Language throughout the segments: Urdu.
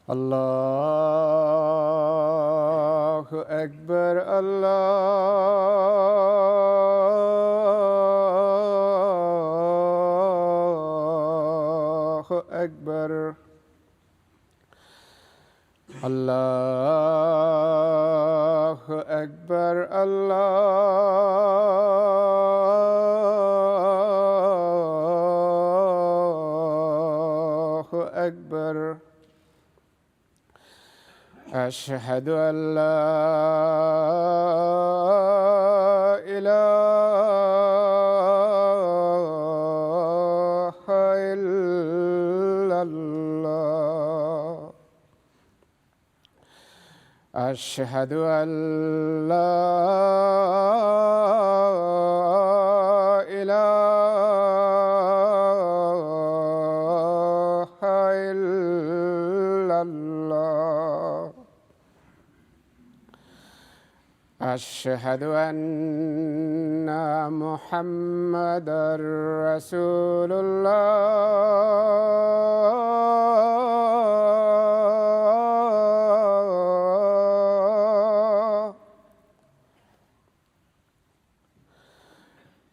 الله أكبر الله أكبر الله أكبر الله أكبر أشهد أن لا إله إلا الله أشهد أن لا إله إلا الله أشهد أن محمدًا رسول الله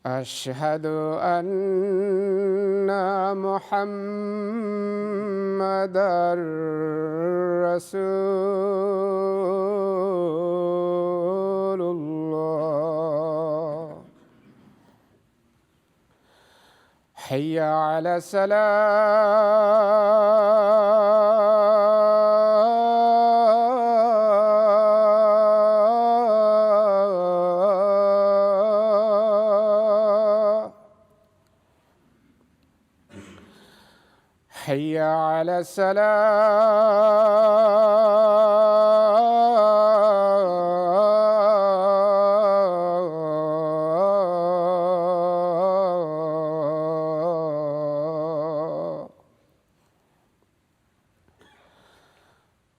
أشهد أن محمدًا رسول الله حي على الصلاة حي على السلام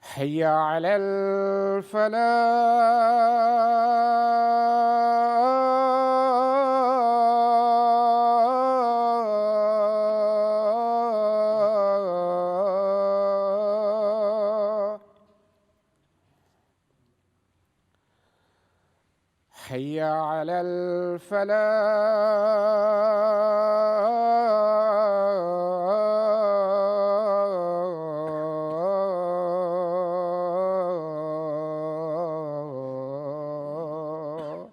حي على الفلاح حي على الفلاح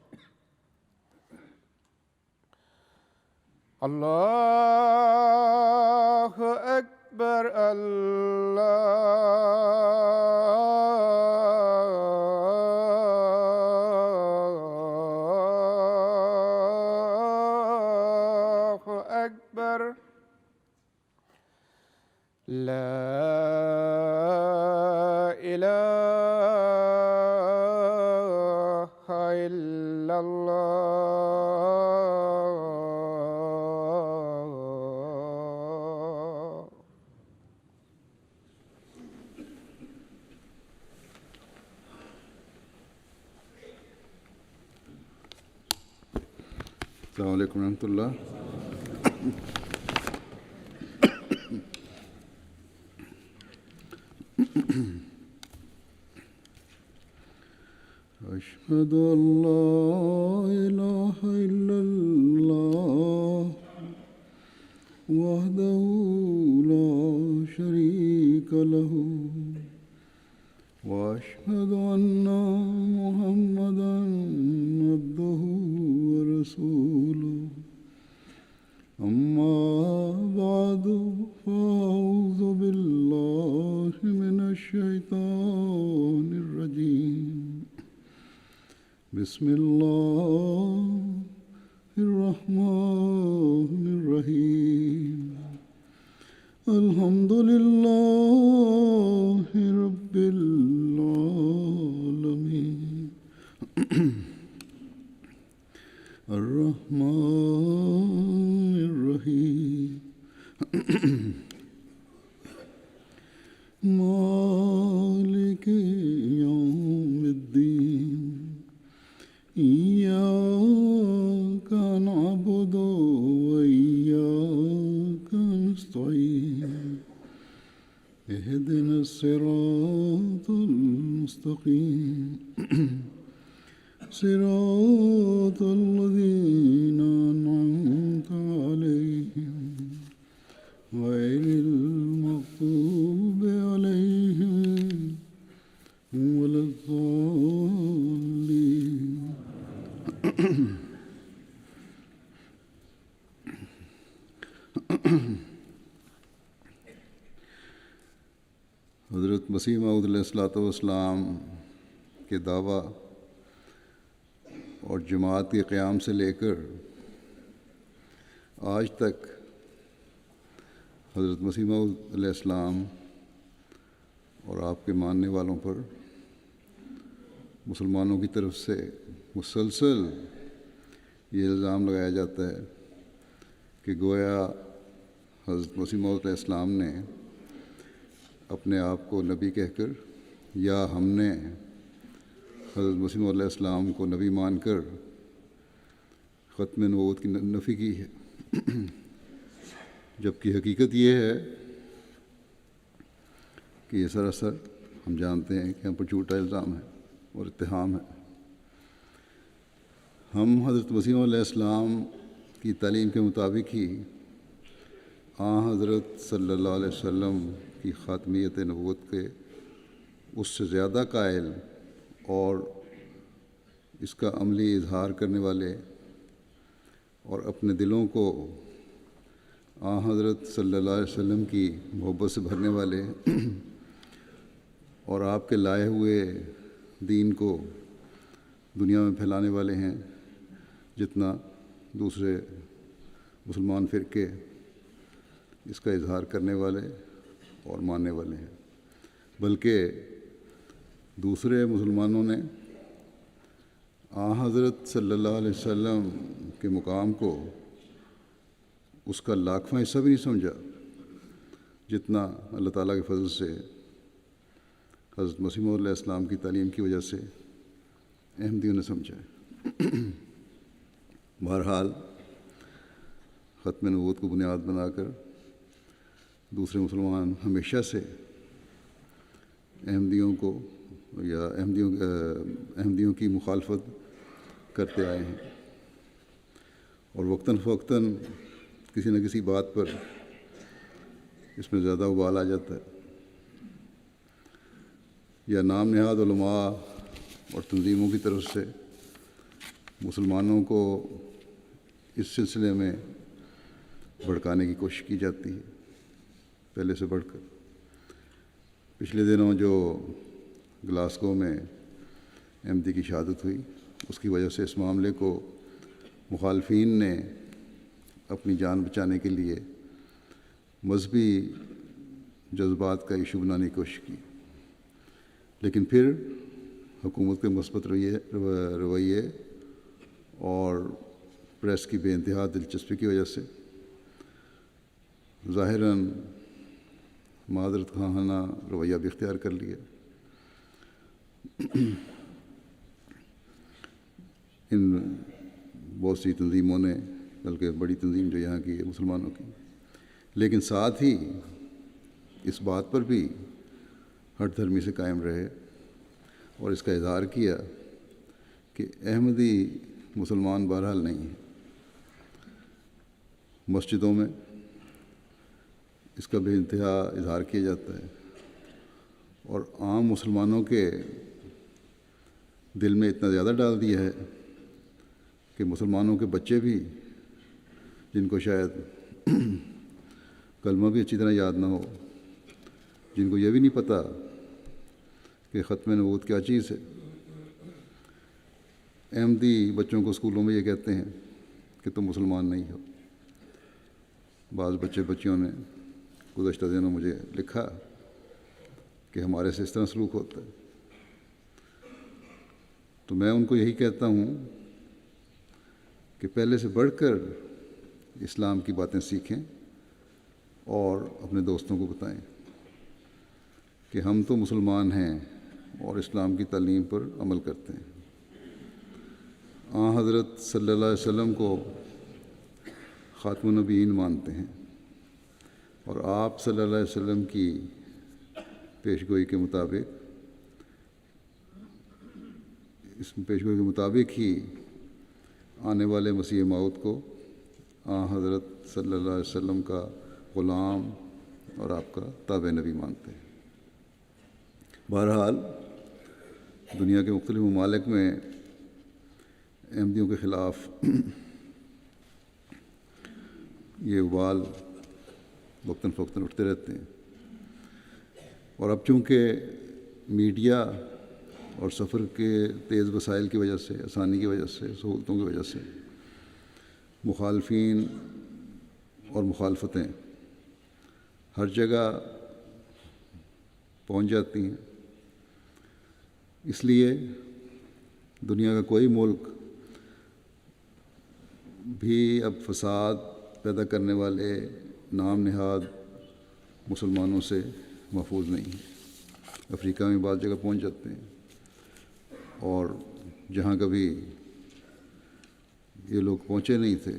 الله أكبر الله أكبر لا إله إلا الله السلام علیکم ورحمۃ اللہ. أشهد أن لا إله إلا الله وحده لا شريك له وأشهد أن محمدًا عبده ورسوله أما بعد فأعوذ بالله من الشيطان الرجيم بسم الله الرحمن الرحيم الحمد لله رب العالمين الرحمن الرحيم مالك يوم الدين إياك نعبد وإياك نستعين اهدنا الصراط المستقيم صراط الذين أنعمت عليهم غير المغضوب عليهم ولا الضالين. حضرت مسیح موعود علیہ الصلوۃ والسلام کے دعویٰ اور جماعت کے قیام سے لے کر آج تک حضرت مسیح موعود علیہ السلام اور آپ کے ماننے والوں پر مسلمانوں کی طرف سے مسلسل یہ الزام لگایا جاتا ہے کہ گویا حضرت مسیح موعود علیہ السلام نے اپنے آپ کو نبی کہہ کر یا ہم نے حضرت مسیح موعود علیہ السلام کو نبی مان کر ختم نبوت کی نفی کی ہے، جبکہ حقیقت یہ ہے کہ یہ سراسر ہم جانتے ہیں کہ ہم پر جھوٹا الزام ہے اور اتہام ہے۔ ہم حضرت مسیح موعود علیہ السلام کی تعلیم کے مطابق ہی حضرت صلی اللہ علیہ وسلم کی خاتمیت نبوت کے اس سے زیادہ قائل اور اس کا عملی اظہار کرنے والے اور اپنے دلوں کو حضرت صلی اللہ علیہ وسلم کی محبت سے بھرنے والے اور آپ کے لائے ہوئے دین کو دنیا میں پھیلانے والے ہیں جتنا دوسرے مسلمان فرقے اس کا اظہار کرنے والے اور ماننے والے ہیں، بلکہ دوسرے مسلمانوں نے حضرت صلی اللہ علیہ وسلم کے مقام کو اس کا لاکھواں حصہ بھی نہیں سمجھا جتنا اللہ تعالیٰ کے فضل سے حضرت مسیح موعود علیہ السلام کی تعلیم کی وجہ سے احمدیوں نے سمجھا ہے۔ بہرحال ختم نبوت کو بنیاد بنا کر دوسرے مسلمان ہمیشہ سے احمدیوں کو یا احمدیوں کی مخالفت کرتے آئے ہیں، اور وقتاً فوقتاً کسی نہ کسی بات پر اس میں زیادہ ابال آ جاتا ہے، یا نام نہاد علماء اور تنظیموں کی طرف سے مسلمانوں کو اس سلسلے میں بھڑکانے کی کوشش کی جاتی ہے پہلے سے بڑھ کر۔ پچھلے دنوں جو گلاسگو میں احمدی کی شہادت ہوئی، اس کی وجہ سے اس معاملے کو مخالفین نے اپنی جان بچانے کے لیے مذہبی جذبات کا ایشو بنانے کی کوشش کی، لیکن پھر حکومت کے مثبت رویے اور پریس کی بے انتہا دلچسپی کی وجہ سے ظاہراً معذرت خواہانہ رویہ بھی اختیار کر لیا۔ ان بہت سی تنظیموں نے، بلکہ بڑی تنظیم جو یہاں کی ہے مسلمانوں کی، لیکن ساتھ ہی اس بات پر بھی ہٹ دھرمی سے قائم رہے اور اس کا اظہار کیا کہ احمدی مسلمان بہرحال نہیں ہیں۔ مسجدوں میں اس کا بے انتہا اظہار کیا جاتا ہے، اور عام مسلمانوں کے دل میں اتنا زیادہ ڈال دیا ہے کہ مسلمانوں کے بچے بھی، جن کو شاید کلمہ بھی اچھی طرح یاد نہ ہو، جن کو یہ بھی نہیں پتہ کہ ختم نبوت کیا چیز ہے، احمدی بچوں کو اسکولوں میں یہ کہتے ہیں کہ تم مسلمان نہیں ہو۔ بعض بچے بچیوں نے گزشتہ دنوں مجھے لکھا کہ ہمارے سے اس طرح سلوک ہوتا ہے، تو میں ان کو یہی کہتا ہوں کہ پہلے سے بڑھ کر اسلام کی باتیں سیکھیں اور اپنے دوستوں کو بتائیں کہ ہم تو مسلمان ہیں اور اسلام کی تعلیم پر عمل کرتے ہیں۔ حضرت صلی اللہ علیہ وسلم کو خاتم النبیین مانتے ہیں، اور آپ صلی اللہ علیہ وسلم کی پیشگوئی کے مطابق ہی آنے والے مسیح موعود کو حضرت صلی اللہ علیہ وسلم کا غلام اور آپ کا تابع نبی مانتے ہیں۔ بہرحال دنیا کے مختلف ممالک میں احمدیوں کے خلاف یہ ابال وقتاً فوقتاً اٹھتے رہتے ہیں، اور اب چونکہ میڈیا اور سفر کے تیز وسائل کی وجہ سے، آسانی کی وجہ سے، سہولتوں کی وجہ سے مخالفین اور مخالفتیں ہر جگہ پہنچ جاتی ہیں، اس لیے دنیا کا کوئی ملک بھی اب فساد پیدا کرنے والے نام نہاد مسلمانوں سے محفوظ نہیں ہے۔ افریقہ میں بعض جگہ پہنچ جاتے ہیں، اور جہاں کبھی یہ لوگ پہنچے نہیں تھے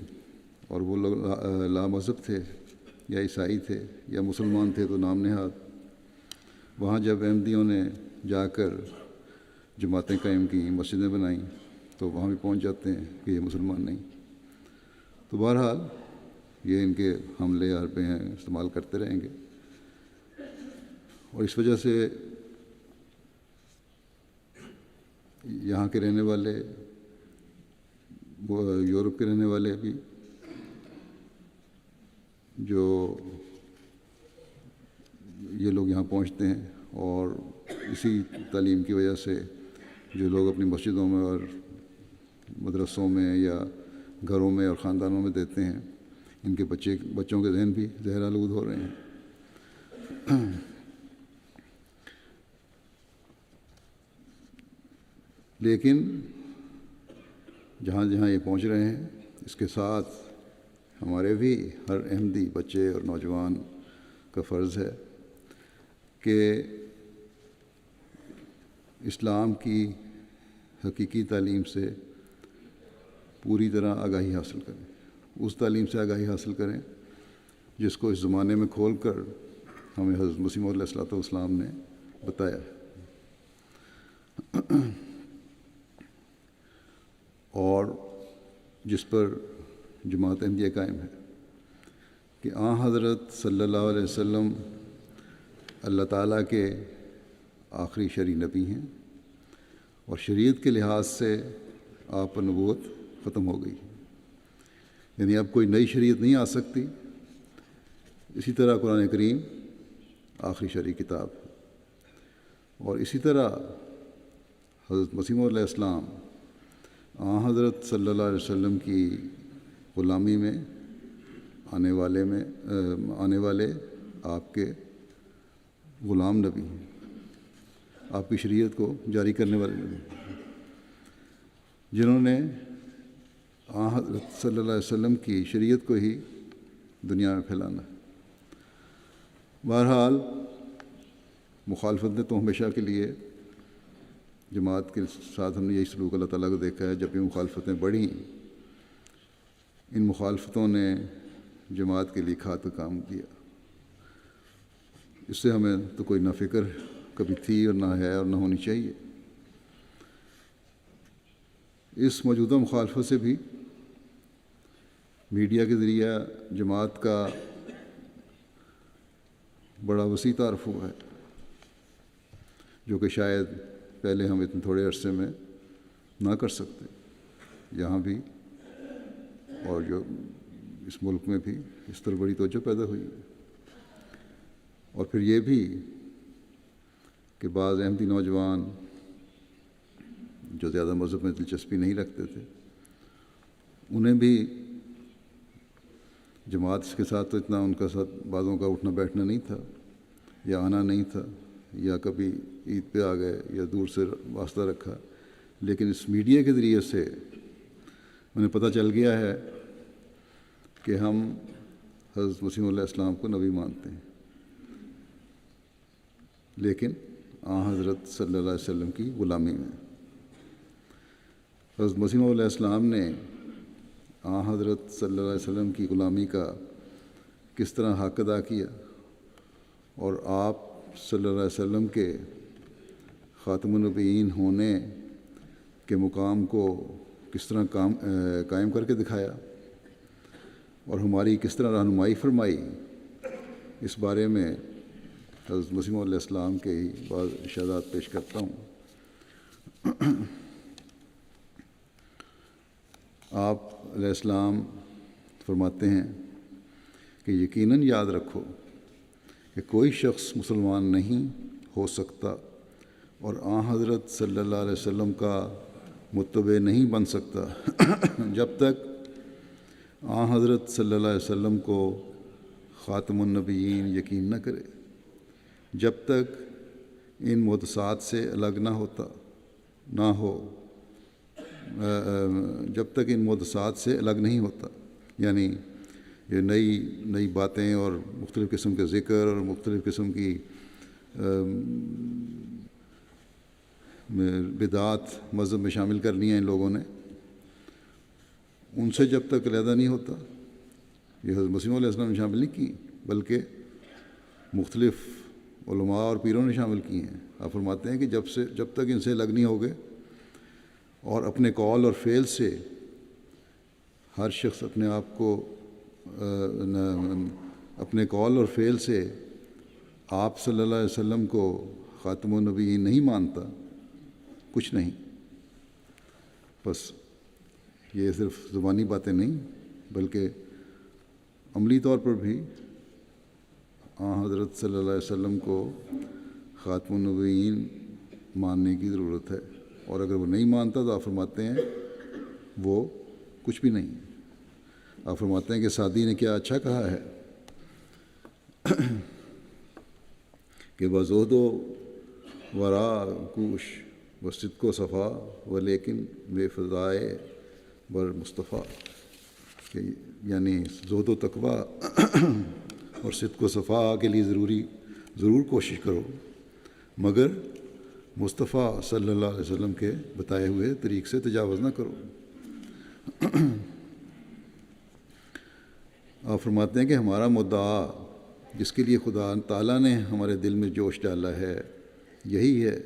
اور وہ لوگ لامذہب تھے یا عیسائی تھے یا مسلمان تھے تو نام نہاد، وہاں جب احمدیوں نے جا کر جماعتیں قائم کی، مسجدیں بنائیں، تو وہاں بھی پہنچ جاتے ہیں کہ یہ مسلمان نہیں۔ تو بہرحال یہ ان کے حملے حربے ہیں، استعمال کرتے رہیں گے، اور اس وجہ سے یہاں کے رہنے والے، یورپ کے رہنے والے بھی جو یہ لوگ یہاں پہنچتے ہیں، اور اسی تعلیم کی وجہ سے جو لوگ اپنی مسجدوں میں اور مدرسوں میں یا گھروں میں اور خاندانوں میں دیتے ہیں، ان کے بچوں کے ذہن بھی زہر آلود ہو رہے ہیں۔ لیکن جہاں جہاں یہ پہنچ رہے ہیں، اس کے ساتھ ہمارے بھی ہر احمدی بچے اور نوجوان کا فرض ہے کہ اسلام کی حقیقی تعلیم سے پوری طرح آگاہی حاصل کریں، اس تعلیم سے آگاہی حاصل کریں جس کو اس زمانے میں کھول کر ہمیں حضرت مسیح موعود علیہ السلام نے بتایا ہے، اور جس پر جماعت احمدیہ قائم ہے، کہ حضرت صلی اللہ علیہ وسلم اللہ تعالیٰ کے آخری شرعی نبی ہیں، اور شریعت کے لحاظ سے آپ پر نبوت ختم ہو گئی، یعنی اب کوئی نئی شریعت نہیں آ سکتی۔ اسی طرح قرآن کریم آخری شرعی کتاب ہے، اور اسی طرح حضرت مسیح موعود علیہ السلام حضرت صلی اللہ علیہ وسلم کی غلامی میں آنے والے آپ کے غلام نبی ہیں، آپ کی شریعت کو جاری کرنے والے نبی، جنہوں نے حضرت صلی اللہ علیہ وسلم کی شریعت کو ہی دنیا میں پھیلانا ہے۔ بہرحال مخالفت نے تو ہمیشہ کے لیے جماعت کے ساتھ ہم نے یہی سلوک اللہ تعالیٰ کو دیکھا ہے، جب بھی مخالفتیں بڑھیں، ان مخالفتوں نے جماعت کے لیے کھاد کا کام کیا۔ اس سے ہمیں تو کوئی نہ فکر کبھی تھی اور نہ ہے اور نہ ہونی چاہیے۔ اس موجودہ مخالفت سے بھی میڈیا کے ذریعہ جماعت کا بڑا وسیع تعارف ہوا ہے، جو کہ شاید پہلے ہم اتنے تھوڑے عرصے میں نہ کر سکتے، یہاں بھی اور جو اس ملک میں بھی اس طرح بڑی توجہ پیدا ہوئی ہے۔ اور پھر یہ بھی کہ بعض احمدی نوجوان جو زیادہ مذہب میں دلچسپی نہیں رکھتے تھے، انہیں بھی جماعت کے ساتھ تو اتنا ان کا ساتھ بعضوں کا اٹھنا بیٹھنا نہیں تھا یا آنا نہیں تھا، یا کبھی عید پہ آ گئے یا دور سے واسطہ رکھا، لیکن اس میڈیا کے ذریعے سے انہیں پتہ چل گیا ہے کہ ہم حضرت مسیح علیہ السلام کو نبی مانتے ہیں، لیکن حضرت صلی اللہ علیہ وسلم کی غلامی میں۔ حضرت مسیح علیہ السلام نے حضرت صلی اللہ علیہ وسلم کی غلامی کا کس طرح حق ادا کیا، اور آپ صلی اللہ علیہ وسلم کے خاتم النبیین ہونے کے مقام کو کس طرح قائم کر کے دکھایا اور ہماری کس طرح رہنمائی فرمائی، اس بارے میں حضرت مسیح علیہ السلام کے ہی بعض ارشادات پیش کرتا ہوں۔ آپ علیہ السلام فرماتے ہیں کہ یقیناً یاد رکھو کہ کوئی شخص مسلمان نہیں ہو سکتا اور حضرت صلی اللہ علیہ وسلم کا متبع نہیں بن سکتا جب تک حضرت صلی اللہ علیہ وسلم کو خاتم النبیین یقین نہ کرے، جب تک ان محدثات سے الگ جب تک ان محدثات سے الگ نہیں ہوتا، یعنی یہ نئی باتیں اور مختلف قسم کے ذکر اور مختلف قسم کی بدعات مذہب میں شامل کرنی ہیں ان لوگوں نے، ان سے جب تک علیحدہ نہیں ہوتا۔ یہ حضرت مسیح علیہ السلام نے شامل نہیں کی، بلکہ مختلف علماء اور پیروں نے شامل کی ہیں۔ آپ فرماتے ہیں کہ جب تک ان سے الگ نہیں ہوگے اور اپنے قول اور فعل سے ہر شخص اپنے آپ کو اپنے قول اور فعل سے آپ صلی اللہ علیہ وسلم کو خاتم النبیین نہیں مانتا، کچھ نہیں۔ بس یہ صرف زبانی باتیں نہیں، بلکہ عملی طور پر بھی حضرت صلی اللہ علیہ وسلم کو خاتم النبیین ماننے کی ضرورت ہے، اور اگر وہ نہیں مانتا تو آپ فرماتے ہیں وہ کچھ بھی نہیں۔ آپ فرماتے ہیں کہ سعدی نے کیا اچھا کہا ہے کہ بزہد و ورا کوش و صدق و صفا و لیکن بے فضائے بر مصطفیٰ، کہ یعنی زہد و تقویٰ اور صدق و صفا کے لیے ضرور کوشش کرو، مگر مصطفیٰ صلی اللہ علیہ وسلم کے بتائے ہوئے طریق سے تجاوز نہ کرو۔ آپ فرماتے ہیں کہ ہمارا مدعا جس کے لیے خدا تعالیٰ نے ہمارے دل میں جوش ڈالا ہے یہی ہے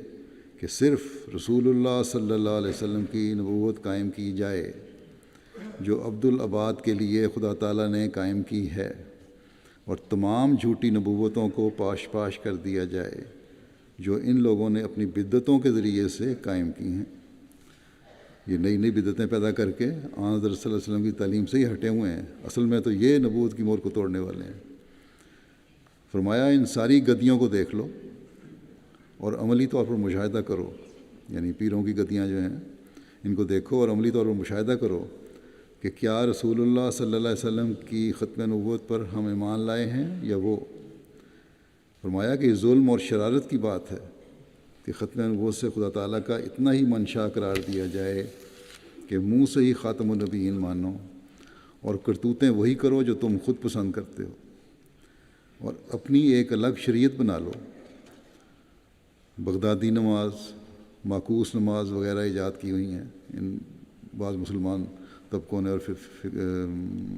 کہ صرف رسول اللہ صلی اللہ علیہ وسلم کی نبوت قائم کی جائے جو عبد العباد کے لیے خدا تعالیٰ نے قائم کی ہے، اور تمام جھوٹی نبوتوں کو پاش کر دیا جائے جو ان لوگوں نے اپنی بدعتوں کے ذریعے سے قائم کی ہیں۔ یہ نئی بدعتیں پیدا کر کے حضرت صلی اللہ علیہ وسلم کی تعلیم سے ہی ہٹے ہوئے ہیں، اصل میں تو یہ نبوت کی مہر کو توڑنے والے ہیں۔ فرمایا ان ساری گدیوں کو دیکھ لو اور عملی طور پر مشاہدہ کرو، یعنی پیروں کی گدیاں جو ہیں ان کو دیکھو اور عملی طور پر مشاہدہ کرو کہ کیا رسول اللہ صلی اللہ علیہ وسلم کی ختم نبوت پر ہم ایمان لائے ہیں یا وہ۔ فرمایا کہ ظلم اور شرارت کی بات ہے کہ ختم نبوت سے خدا تعالیٰ کا اتنا ہی منشا قرار دیا جائے کہ منہ سے ہی خاتم النبیین مانو اور کرتوتیں وہی کرو جو تم خود پسند کرتے ہو، اور اپنی ایک الگ شریعت بنا لو۔ بغدادی نماز، معکوس نماز وغیرہ ایجاد کی ہوئی ہیں ان بعض مسلمان طبقوں نے اور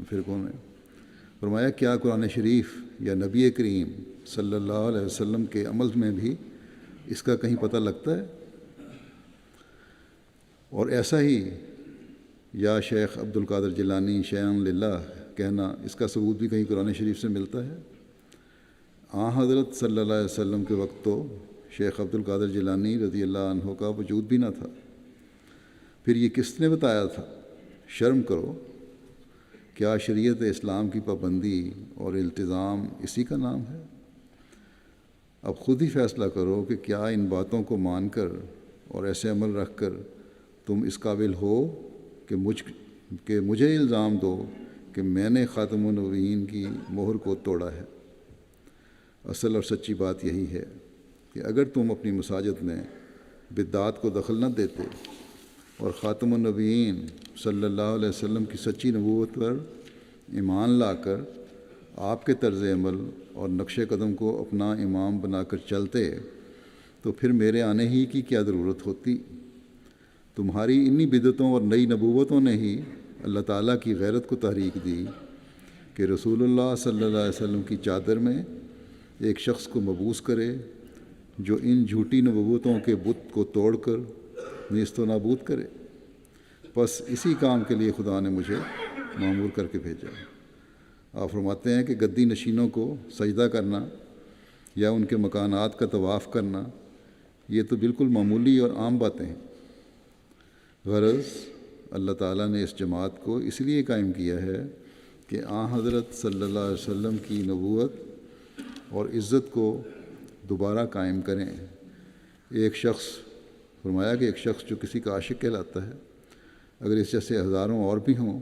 فرقوں نے۔ فرمایا کیا قرآن شریف یا نبی کریم صلی اللہ علیہ وسلم کے عمل میں بھی اس کا کہیں پتہ لگتا ہے؟ اور ایسا ہی یا شیخ عبد القادر جیلانی شیئا للہ کہنا، اس کا ثبوت بھی کہیں قرآن شریف سے ملتا ہے؟ حضرت صلی اللہ علیہ وسلم کے وقت تو شیخ عبد القادر جیلانی رضی اللہ عنہ کا وجود بھی نہ تھا، پھر یہ کس نے بتایا تھا؟ شرم کرو، کیا شریعت اسلام کی پابندی اور التزام اسی کا نام ہے؟ اب خود ہی فیصلہ کرو کہ کیا ان باتوں کو مان کر اور ایسے عمل رکھ کر تم اس قابل ہو کہ مجھے الزام دو کہ میں نے خاتم النبیین کی مہر کو توڑا ہے۔ اصل اور سچی بات یہی ہے کہ اگر تم اپنی مساجد میں بدعات کو دخل نہ دیتے اور خاتم النبیین صلی اللہ علیہ وسلم کی سچی نبوت پر ایمان لا کر آپ کے طرز عمل اور نقش قدم کو اپنا امام بنا کر چلتے تو پھر میرے آنے ہی کی کیا ضرورت ہوتی؟ تمہاری انہی بدعتوں اور نئی نبوتوں نے ہی اللہ تعالیٰ کی غیرت کو تحریک دی کہ رسول اللہ صلی اللہ علیہ وسلم کی چادر میں ایک شخص کو مبعوث کرے جو ان جھوٹی نبوتوں کے بت کو توڑ کر نیست و نابود کرے۔ بس اسی کام کے لیے خدا نے مجھے مامور کر کے بھیجا۔ آپ فرماتے ہیں کہ گدی نشینوں کو سجدہ کرنا یا ان کے مکانات کا طواف کرنا یہ تو بالکل معمولی اور عام باتیں ہیں۔ غرض اللہ تعالیٰ نے اس جماعت کو اس لیے قائم کیا ہے کہ حضرت صلی اللہ علیہ وسلم کی نبوت اور عزت کو دوبارہ قائم کریں۔ ایک شخص فرمایا کہ ایک شخص جو کسی کا عاشق کہلاتا ہے، اگر اس جیسے ہزاروں اور بھی ہوں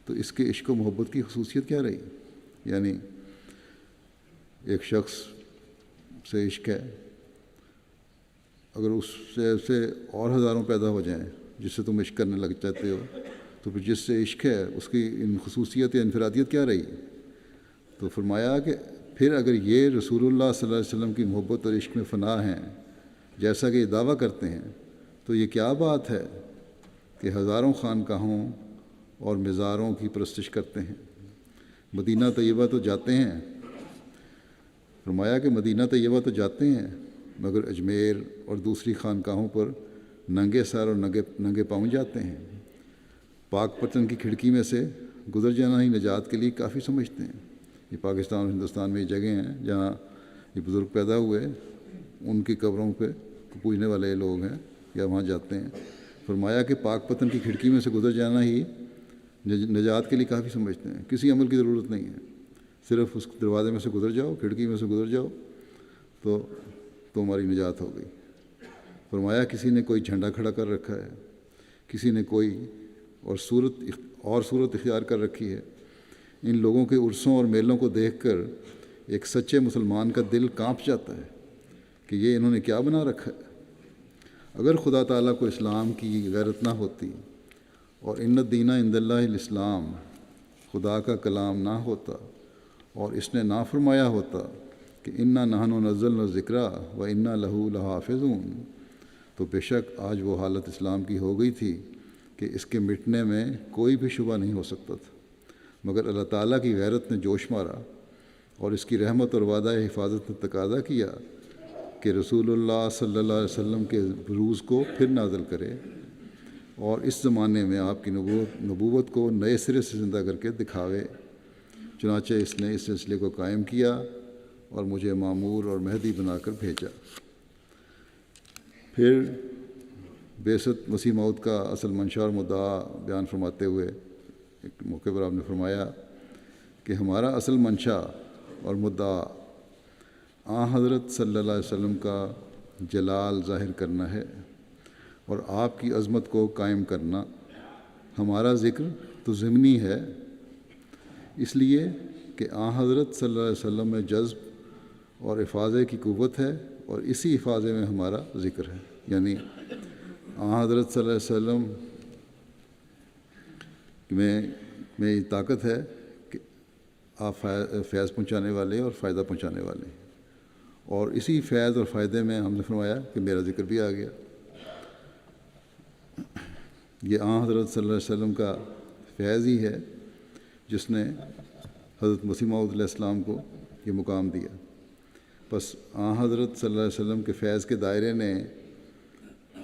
تو اس کے عشق و محبت کی خصوصیت کیا رہی؟ یعنی ایک شخص سے عشق ہے، اگر اس سے اور ہزاروں پیدا ہو جائیں جس سے تم عشق کرنے لگ جاتے ہو، تو پھر جس سے عشق ہے اس کی ان خصوصیت یا انفرادیت کیا رہی؟ تو فرمایا کہ پھر اگر یہ رسول اللہ صلی اللہ علیہ وسلم کی محبت اور عشق میں فنا ہیں جیسا کہ یہ دعویٰ کرتے ہیں، تو یہ کیا بات ہے کہ ہزاروں خانقاہوں اور مزاروں کی پرستش کرتے ہیں۔ مدینہ طیبہ تو جاتے ہیں، فرمایا کہ مدینہ طیبہ تو جاتے ہیں مگر اجمیر اور دوسری خانقاہوں پر ننگے سر اور ننگے پاؤں جاتے ہیں۔ پاک پتن کی کھڑکی میں سے گزر جانا ہی نجات کے لیے کافی سمجھتے ہیں۔ یہ پاکستان اور ہندوستان میں یہ جگہیں ہیں جہاں یہ بزرگ پیدا ہوئے، ان کی قبروں پہ پوجنے والے لوگ ہیں یا وہاں جاتے ہیں۔ فرمایا کہ پاک پتن کی کھڑکی میں سے گزر جانا ہی نجات کے لیے کافی سمجھتے ہیں، کسی عمل کی ضرورت نہیں ہے، صرف اس دروازے میں سے گزر جاؤ، کھڑکی میں سے گزر جاؤ تو ہماری نجات ہو گئی۔ فرمایا کسی نے کوئی جھنڈا کھڑا کر رکھا ہے، کسی نے کوئی اور صورت اختیار کر رکھی ہے۔ ان لوگوں کے عرسوں اور میلوں کو دیکھ کر ایک سچے مسلمان کا دل کانپ جاتا ہے کہ یہ انہوں نے کیا بنا رکھا ہے۔ اگر خدا تعالیٰ کو اسلام کی غیرت نہ ہوتی اور ان الدین عند اللہ الاسلام خدا کا کلام نہ ہوتا اور اس نے نہ فرمایا ہوتا کہ انا نحن نزلنا الذکر و انا لہ لحافظون، تو بے شک آج وہ حالت اسلام کی ہو گئی تھی کہ اس کے مٹنے میں کوئی بھی شبہ نہیں ہو سکتا تھا، مگر اللہ تعالیٰ کی غیرت نے جوش مارا اور اس کی رحمت اور وعدہ حفاظت نے تقاضا کیا کہ رسول اللہ صلی اللہ علیہ وسلم کے بروز کو پھر نازل کرے اور اس زمانے میں آپ کی نبوت کو نئے سرے سے زندہ کر کے دکھاوے۔ چنانچہ اس نے اس سلسلے کو قائم کیا اور مجھے مامور اور مہدی بنا کر بھیجا۔ پھر بعثت مسیح موعود کا اصل منشا اور مدعا بیان فرماتے ہوئے ایک موقع پر آپ نے فرمایا کہ ہمارا اصل منشا اور مدعا حضرت صلی اللہ علیہ وسلم کا جلال ظاہر کرنا ہے اور آپ کی عظمت کو قائم کرنا۔ ہمارا ذکر تو ضمنی ہے، اس لیے کہ حضرت صلی اللہ علیہ وسلم میں جذب اور افاضے کی قوت ہے اور اسی افاضے میں ہمارا ذکر ہے۔ یعنی حضرت صلی اللہ علیہ وسلم میں یہ طاقت ہے کہ آپ فیض پہنچانے والے اور فائدہ پہنچانے والے ہیں، اور اسی فیض اور فائدے میں ہم نے فرمایا کہ میرا ذکر بھی آ گیا۔ یہ حضرت صلی اللہ علیہ وسلم کا فیض ہی ہے جس نے حضرت مسیح موعود علیہ السلام کو یہ مقام دیا۔ بس حضرت صلی اللہ علیہ وسلم کے فیض کے دائرے نے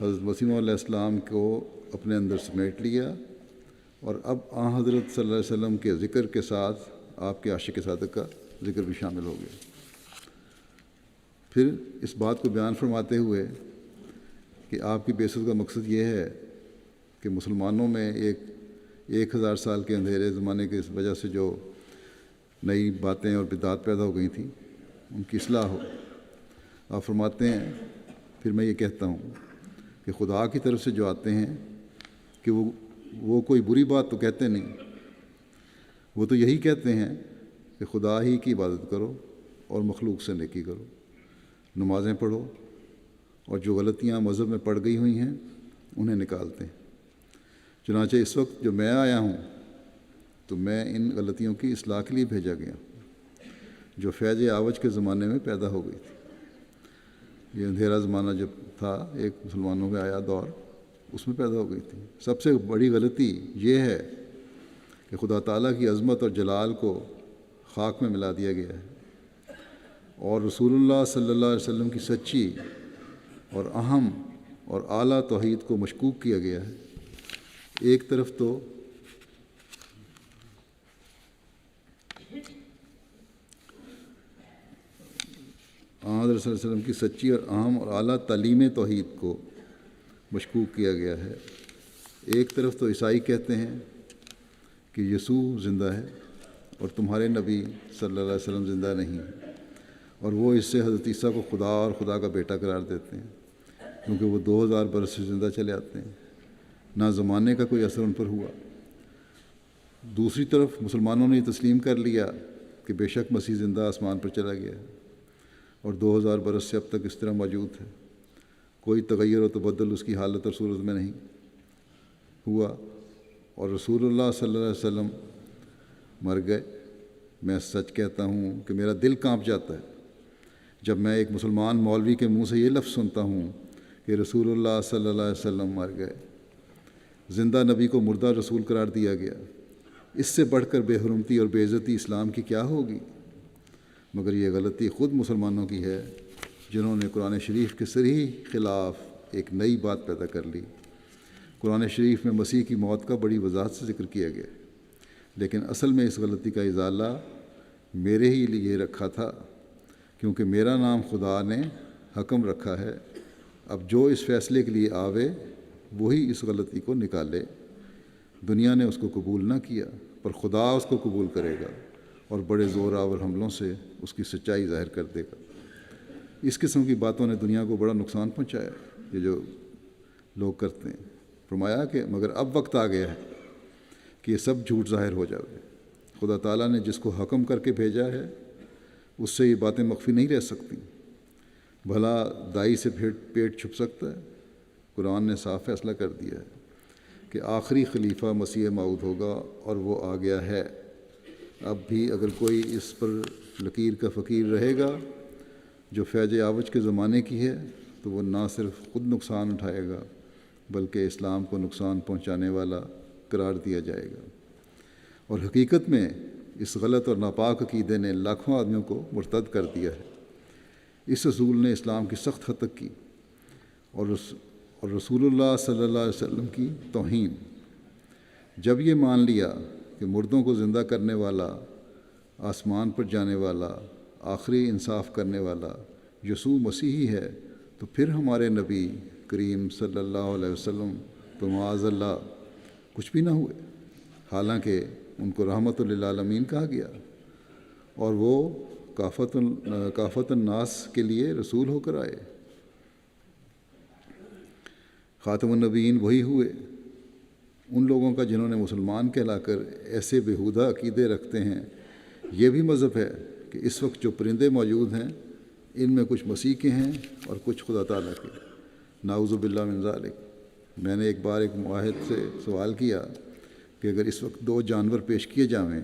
حضرت مسیح موعود علیہ السلام کو اپنے اندر سمیٹ لیا، اور اب حضرت صلی اللہ علیہ وسلم کے ذکر کے ساتھ آپ کے عاشق صادق کا ذکر بھی شامل ہو گیا۔ پھر اس بات کو بیان فرماتے ہوئے کہ آپ کی بعثت کا مقصد یہ ہے کہ مسلمانوں میں 1000 سال کے اندھیرے زمانے کی وجہ سے جو نئی باتیں اور بدعات پیدا ہو گئی تھیں ان کی اصلاح ہو۔ آپ فرماتے ہیں پھر میں یہ کہتا ہوں کہ خدا کی طرف سے جو آتے ہیں کہ وہ کوئی بری بات تو کہتے نہیں، وہ تو یہی کہتے ہیں کہ خدا ہی کی عبادت کرو اور مخلوق سے نیکی کرو، نمازیں پڑھو، اور جو غلطیاں مذہب میں پڑ گئی ہوئی ہیں انہیں نکالتے ہیں۔ چنانچہ اس وقت جو میں آیا ہوں تو میں ان غلطیوں کی اصلاح کے لیے بھیجا گیا جو فیض آوج کے زمانے میں پیدا ہو گئی تھی۔ یہ اندھیرا زمانہ جب تھا ایک مسلمانوں میں آیا دور، اس میں پیدا ہو گئی تھی۔ سب سے بڑی غلطی یہ ہے کہ خدا تعالیٰ کی عظمت اور جلال کو خاک میں ملا دیا گیا ہے۔ اور رسول اللہ صلی اللہ علیہ وسلم کی سچی اور اہم اور اعلیٰ توحید کو مشکوک کیا گیا ہے۔ ایک طرف تو حضرت صلی اللہ علیہ وسلم کی سچی اور اہم اور اعلیٰ تعلیم توحید کو مشکوک کیا گیا ہے، ایک طرف تو عیسائی کہتے ہیں کہ یسوع زندہ ہے اور تمہارے نبی صلی اللہ علیہ وسلم زندہ نہیں ہے، اور وہ اس سے حضرت عیسیٰ کو خدا اور خدا کا بیٹا قرار دیتے ہیں کیونکہ وہ 2000 برس سے زندہ چلے آتے ہیں، نہ زمانے کا کوئی اثر ان پر ہوا۔ دوسری طرف مسلمانوں نے یہ تسلیم کر لیا کہ بے شک مسیح زندہ آسمان پر چلا گیا ہے اور 2000 برس سے اب تک اس طرح موجود ہے، کوئی تغیر و تبدل اس کی حالت اور صورت میں نہیں ہوا، اور رسول اللہ صلی اللہ علیہ وسلم مر گئے۔ میں سچ کہتا ہوں کہ میرا دل کانپ جاتا ہے جب میں ایک مسلمان مولوی کے منہ سے یہ لفظ سنتا ہوں کہ رسول اللہ صلی اللہ علیہ وسلم مر گئے، زندہ نبی کو مردہ رسول قرار دیا گیا۔ اس سے بڑھ کر بے حرمتی اور بے عزتی اسلام کی کیا ہوگی؟ مگر یہ غلطی خود مسلمانوں کی ہے جنہوں نے قرآن شریف کے صریح خلاف ایک نئی بات پیدا کر لی۔ قرآن شریف میں مسیح کی موت کا بڑی وضاحت سے ذکر کیا گیا، لیکن اصل میں اس غلطی کا ازالہ میرے ہی لیے رکھا تھا، کیونکہ میرا نام خدا نے حکم رکھا ہے۔ اب جو اس فیصلے کے لیے آوے وہی اس غلطی کو نکالے۔ دنیا نے اس کو قبول نہ کیا، پر خدا اس کو قبول کرے گا اور بڑے زور آور حملوں سے اس کی سچائی ظاہر کر دے گا۔ اس قسم کی باتوں نے دنیا کو بڑا نقصان پہنچایا، یہ جو لوگ کرتے ہیں۔ فرمایا کہ مگر اب وقت آ گیا ہے کہ یہ سب جھوٹ ظاہر ہو جائے۔ خدا تعالیٰ نے جس کو حکم کر کے بھیجا ہے اس سے یہ باتیں مخفی نہیں رہ سکتی۔ بھلا دائی سے پیٹ چھپ سکتا ہے؟ قرآن نے صاف فیصلہ کر دیا ہے کہ آخری خلیفہ مسیح موعود ہوگا اور وہ آ گیا ہے۔ اب بھی اگر کوئی اس پر لکیر کا فقیر رہے گا جو فیض عاوج کے زمانے کی ہے تو وہ نہ صرف خود نقصان اٹھائے گا بلکہ اسلام کو نقصان پہنچانے والا قرار دیا جائے گا۔ اور حقیقت میں اس غلط اور ناپاک عقیدے نے لاکھوں آدمیوں کو مرتد کر دیا ہے۔ اس رسول نے اسلام کی سخت ہتک کی اور رسول اللہ صلی اللہ علیہ وسلم کی توہین۔ جب یہ مان لیا کہ مردوں کو زندہ کرنے والا، آسمان پر جانے والا، آخری انصاف کرنے والا یسوع مسیح ہی ہے، تو پھر ہمارے نبی کریم صلی اللہ علیہ وسلم تو معاذ اللہ کچھ بھی نہ ہوئے، حالانکہ ان کو رحمت للعالمین کہا گیا اور وہ کافت الناس کے لیے رسول ہو کر آئے۔ خاتم النبیین وہی ہوئے، ان لوگوں کا جنہوں نے مسلمان کہلا کر ایسے بیہودہ عقیدے رکھتے ہیں۔ یہ بھی مذہب ہے کہ اس وقت جو پرندے موجود ہیں ان میں کچھ مسیح کے ہیں اور کچھ خدا تعالیٰ کے، نعوذ باللہ من ذالک۔ میں نے ایک بار ایک معاہد سے سوال کیا کہ اگر اس وقت 2 جانور پیش کیے جاویں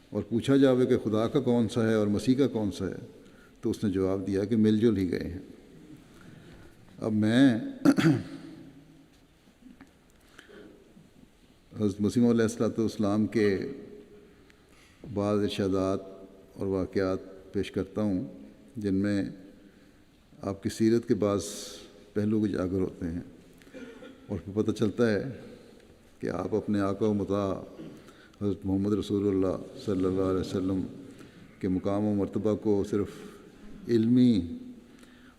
اور پوچھا جاوے کہ خدا کا کون سا ہے اور مسیح کا کون سا ہے، تو اس نے جواب دیا کہ مل جل ہی گئے ہیں۔ اب میں حضرت مسیح علیہ السلام کے بعض ارشادات اور واقعات پیش کرتا ہوں جن میں آپ کی سیرت کے بعض پہلو اجاگر ہوتے ہیں، اور پھر پتہ چلتا ہے کہ آپ اپنے آقا و مطاع حضرت محمد رسول اللہ صلی اللہ علیہ وسلم کے مقام و مرتبہ کو صرف علمی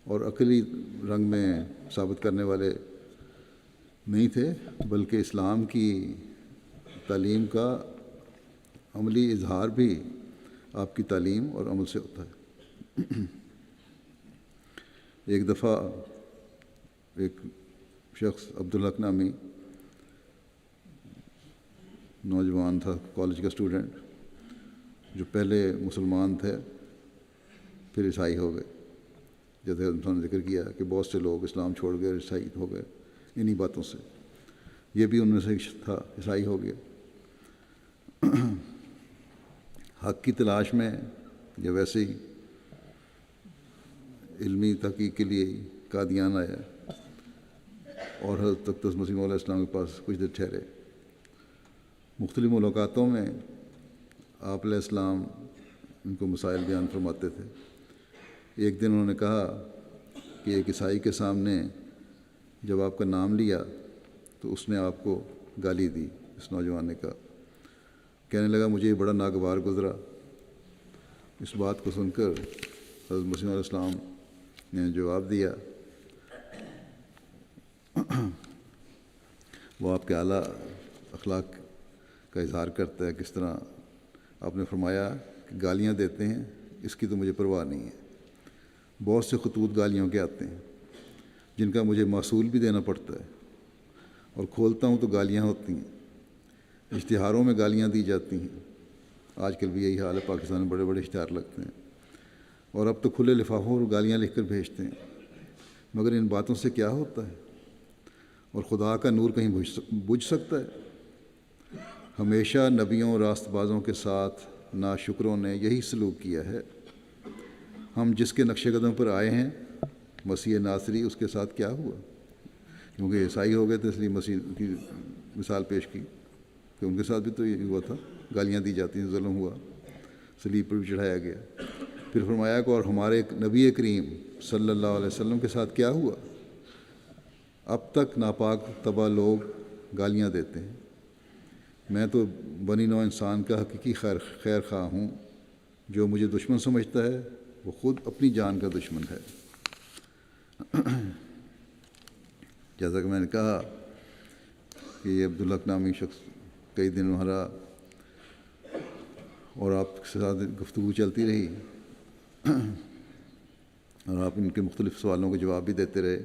اور عقلی رنگ میں ثابت کرنے والے نہیں تھے، بلکہ اسلام کی تعلیم کا عملی اظہار بھی آپ کی تعلیم اور عمل سے ہوتا ہے۔ ایک دفعہ ایک شخص عبدالحق نامی نوجوان تھا، کالج کا اسٹوڈنٹ، جو پہلے مسلمان تھے پھر عیسائی ہو گئے۔ جیسے انہوں نے ذکر کیا کہ بہت سے لوگ اسلام چھوڑ گئے، عیسائی ہو گئے انہی باتوں سے، یہ بھی ان میں سے تھا، عیسائی ہو گیا۔ حق کی تلاش میں یا ویسے ہی علمی تحقیق کے لیے قادیان آیا اور حضرت اقدس مسیح علیہ السلام کے پاس کچھ دیر ٹھہرے۔ مختلف ملاقاتوں میں آپ علیہ السلام ان کو مسائل بیان فرماتے تھے۔ ایک دن انہوں نے کہا کہ ایک عیسائی کے سامنے جب آپ کا نام لیا تو اس نے آپ کو گالی دی. اس نوجوان نے کہا، کہنے لگا مجھے یہ بڑا ناگوار گزرا. اس بات کو سن کر حضرت مسیح علیہ السلام نے جواب دیا، وہ آپ کے اعلیٰ اخلاق کا اظہار کرتا ہے. کس طرح آپ نے فرمایا کہ گالیاں دیتے ہیں، اس کی تو مجھے پرواہ نہیں ہے. بہت سے خطوط گالیوں کے آتے ہیں جن کا مجھے محصول بھی دینا پڑتا ہے، اور کھولتا ہوں تو گالیاں ہوتی ہیں. اشتہاروں میں گالیاں دی جاتی ہیں. آج کل بھی یہی حال ہے، پاکستان میں بڑے بڑے اشتہار لگتے ہیں، اور اب تو کھلے لفافوں اور گالیاں لکھ کر بھیجتے ہیں. مگر ان باتوں سے کیا ہوتا ہے؟ اور خدا کا نور کہیں بجھ سکتا ہے؟ ہمیشہ نبیوں اور راست بازوں کے ساتھ ناشکروں نے یہی سلوک کیا ہے. ہم جس کے نقش قدم پر آئے ہیں، مسیح ناصری، اس کے ساتھ کیا ہوا؟ کیونکہ عیسائی ہو گئے تھے، اس لیے مسیح کی مثال پیش کی کہ ان کے ساتھ بھی تو یہ ہوا تھا، گالیاں دی جاتی ہیں، ظلم ہوا، صلیب پر بھی چڑھایا گیا. پھر فرمایا کہ اور ہمارے نبی کریم صلی اللہ علیہ وسلم کے ساتھ کیا ہوا؟ اب تک ناپاک تباہ لوگ گالیاں دیتے ہیں. میں تو بنی نوع انسان کا حقیقی خیر خواہ ہوں. جو مجھے دشمن سمجھتا ہے وہ خود اپنی جان کا دشمن ہے. جیسا کہ میں نے کہا کہ یہ عبداللہ نامی شخص کئی دن وہاں رہا اور آپ کے ساتھ گفتگو چلتی رہی، اور آپ ان کے مختلف سوالوں کے جواب بھی دیتے رہے.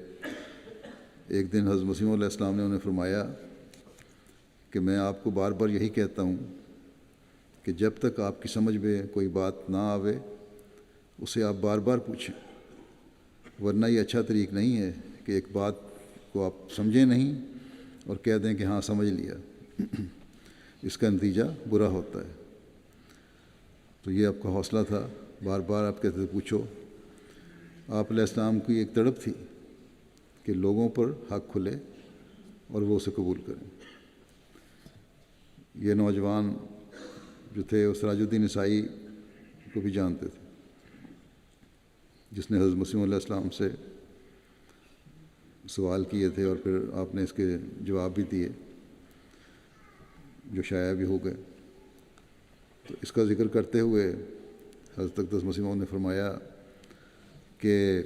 ایک دن حضرت مسیح علیہ السلام نے انہیں فرمایا کہ میں آپ کو بار بار یہی کہتا ہوں کہ جب تک آپ کی سمجھ میں کوئی بات نہ آوے اسے آپ بار بار پوچھیں، ورنہ یہ اچھا طریق نہیں ہے کہ ایک بات کو آپ سمجھیں نہیں اور کہہ دیں کہ ہاں سمجھ لیا. اس کا نتیجہ برا ہوتا ہے. تو یہ آپ کا حوصلہ تھا، بار بار آپ کہتے تھے پوچھو. آپ علیہ السلام کی ایک تڑپ تھی کہ لوگوں پر حق کھلے اور وہ اسے قبول کریں. یہ نوجوان جو تھے وہ سراج الدین عیسائی کو بھی جانتے تھے، جس نے حضرت مسیح علیہ السلام سے سوال کیے تھے اور پھر آپ نے اس کے جواب بھی دیے جو شائع بھی ہو گئے. تو اس کا ذکر کرتے ہوئے حضرت اقدس مسیح موعود نے فرمایا کہ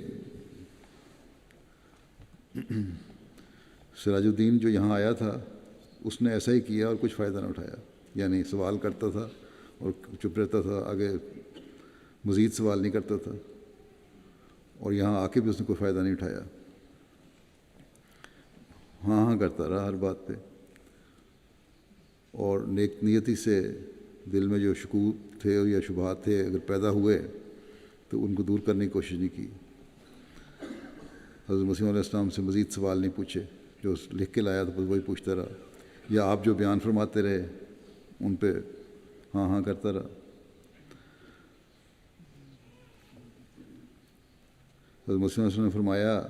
سراج الدین جو یہاں آیا تھا اس نے ایسا ہی کیا اور کچھ فائدہ نہ اٹھایا. یعنی سوال کرتا تھا اور چپ رہتا تھا، آگے مزید سوال نہیں کرتا تھا، اور یہاں آ کے بھی اس نے کوئی فائدہ نہیں اٹھایا. ہاں ہاں کرتا رہا ہر بات پہ، اور نیک نیتی سے دل میں جو شکوک تھے یا شبہات تھے اگر پیدا ہوئے تو ان کو دور کرنے کی کوشش نہیں کی. حضرت مسیح علیہ السلام سے مزید سوال نہیں پوچھے، جو لکھ کے لایا تھا بس وہی پوچھتا رہا، یا آپ جو بیان فرماتے رہے ان پہ ہاں ہاں کرتا رہا. حضرت مسیح علیہ السلام نے فرمایا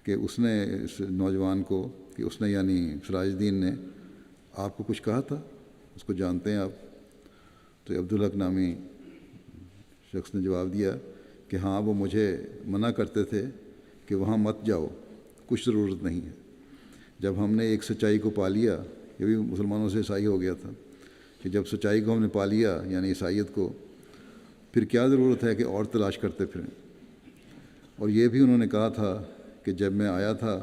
کہ اس نے اس نوجوان کو کہ اس نے یعنی سراج الدین نے آپ کو کچھ کہا تھا، اس کو جانتے ہیں آپ؟ تو عبدالحق نامی شخص نے جواب دیا کہ ہاں وہ مجھے منع کرتے تھے کہ وہاں مت جاؤ، کچھ ضرورت نہیں ہے. جب ہم نے ایک سچائی کو پا لیا، یہ بھی مسلمانوں سے عیسائی ہو گیا تھا کہ جب سچائی کو ہم نے پا لیا یعنی عیسائیت کو، پھر کیا ضرورت ہے کہ اور تلاش کرتے پھریں. اور یہ بھی انہوں نے کہا تھا کہ جب میں آیا تھا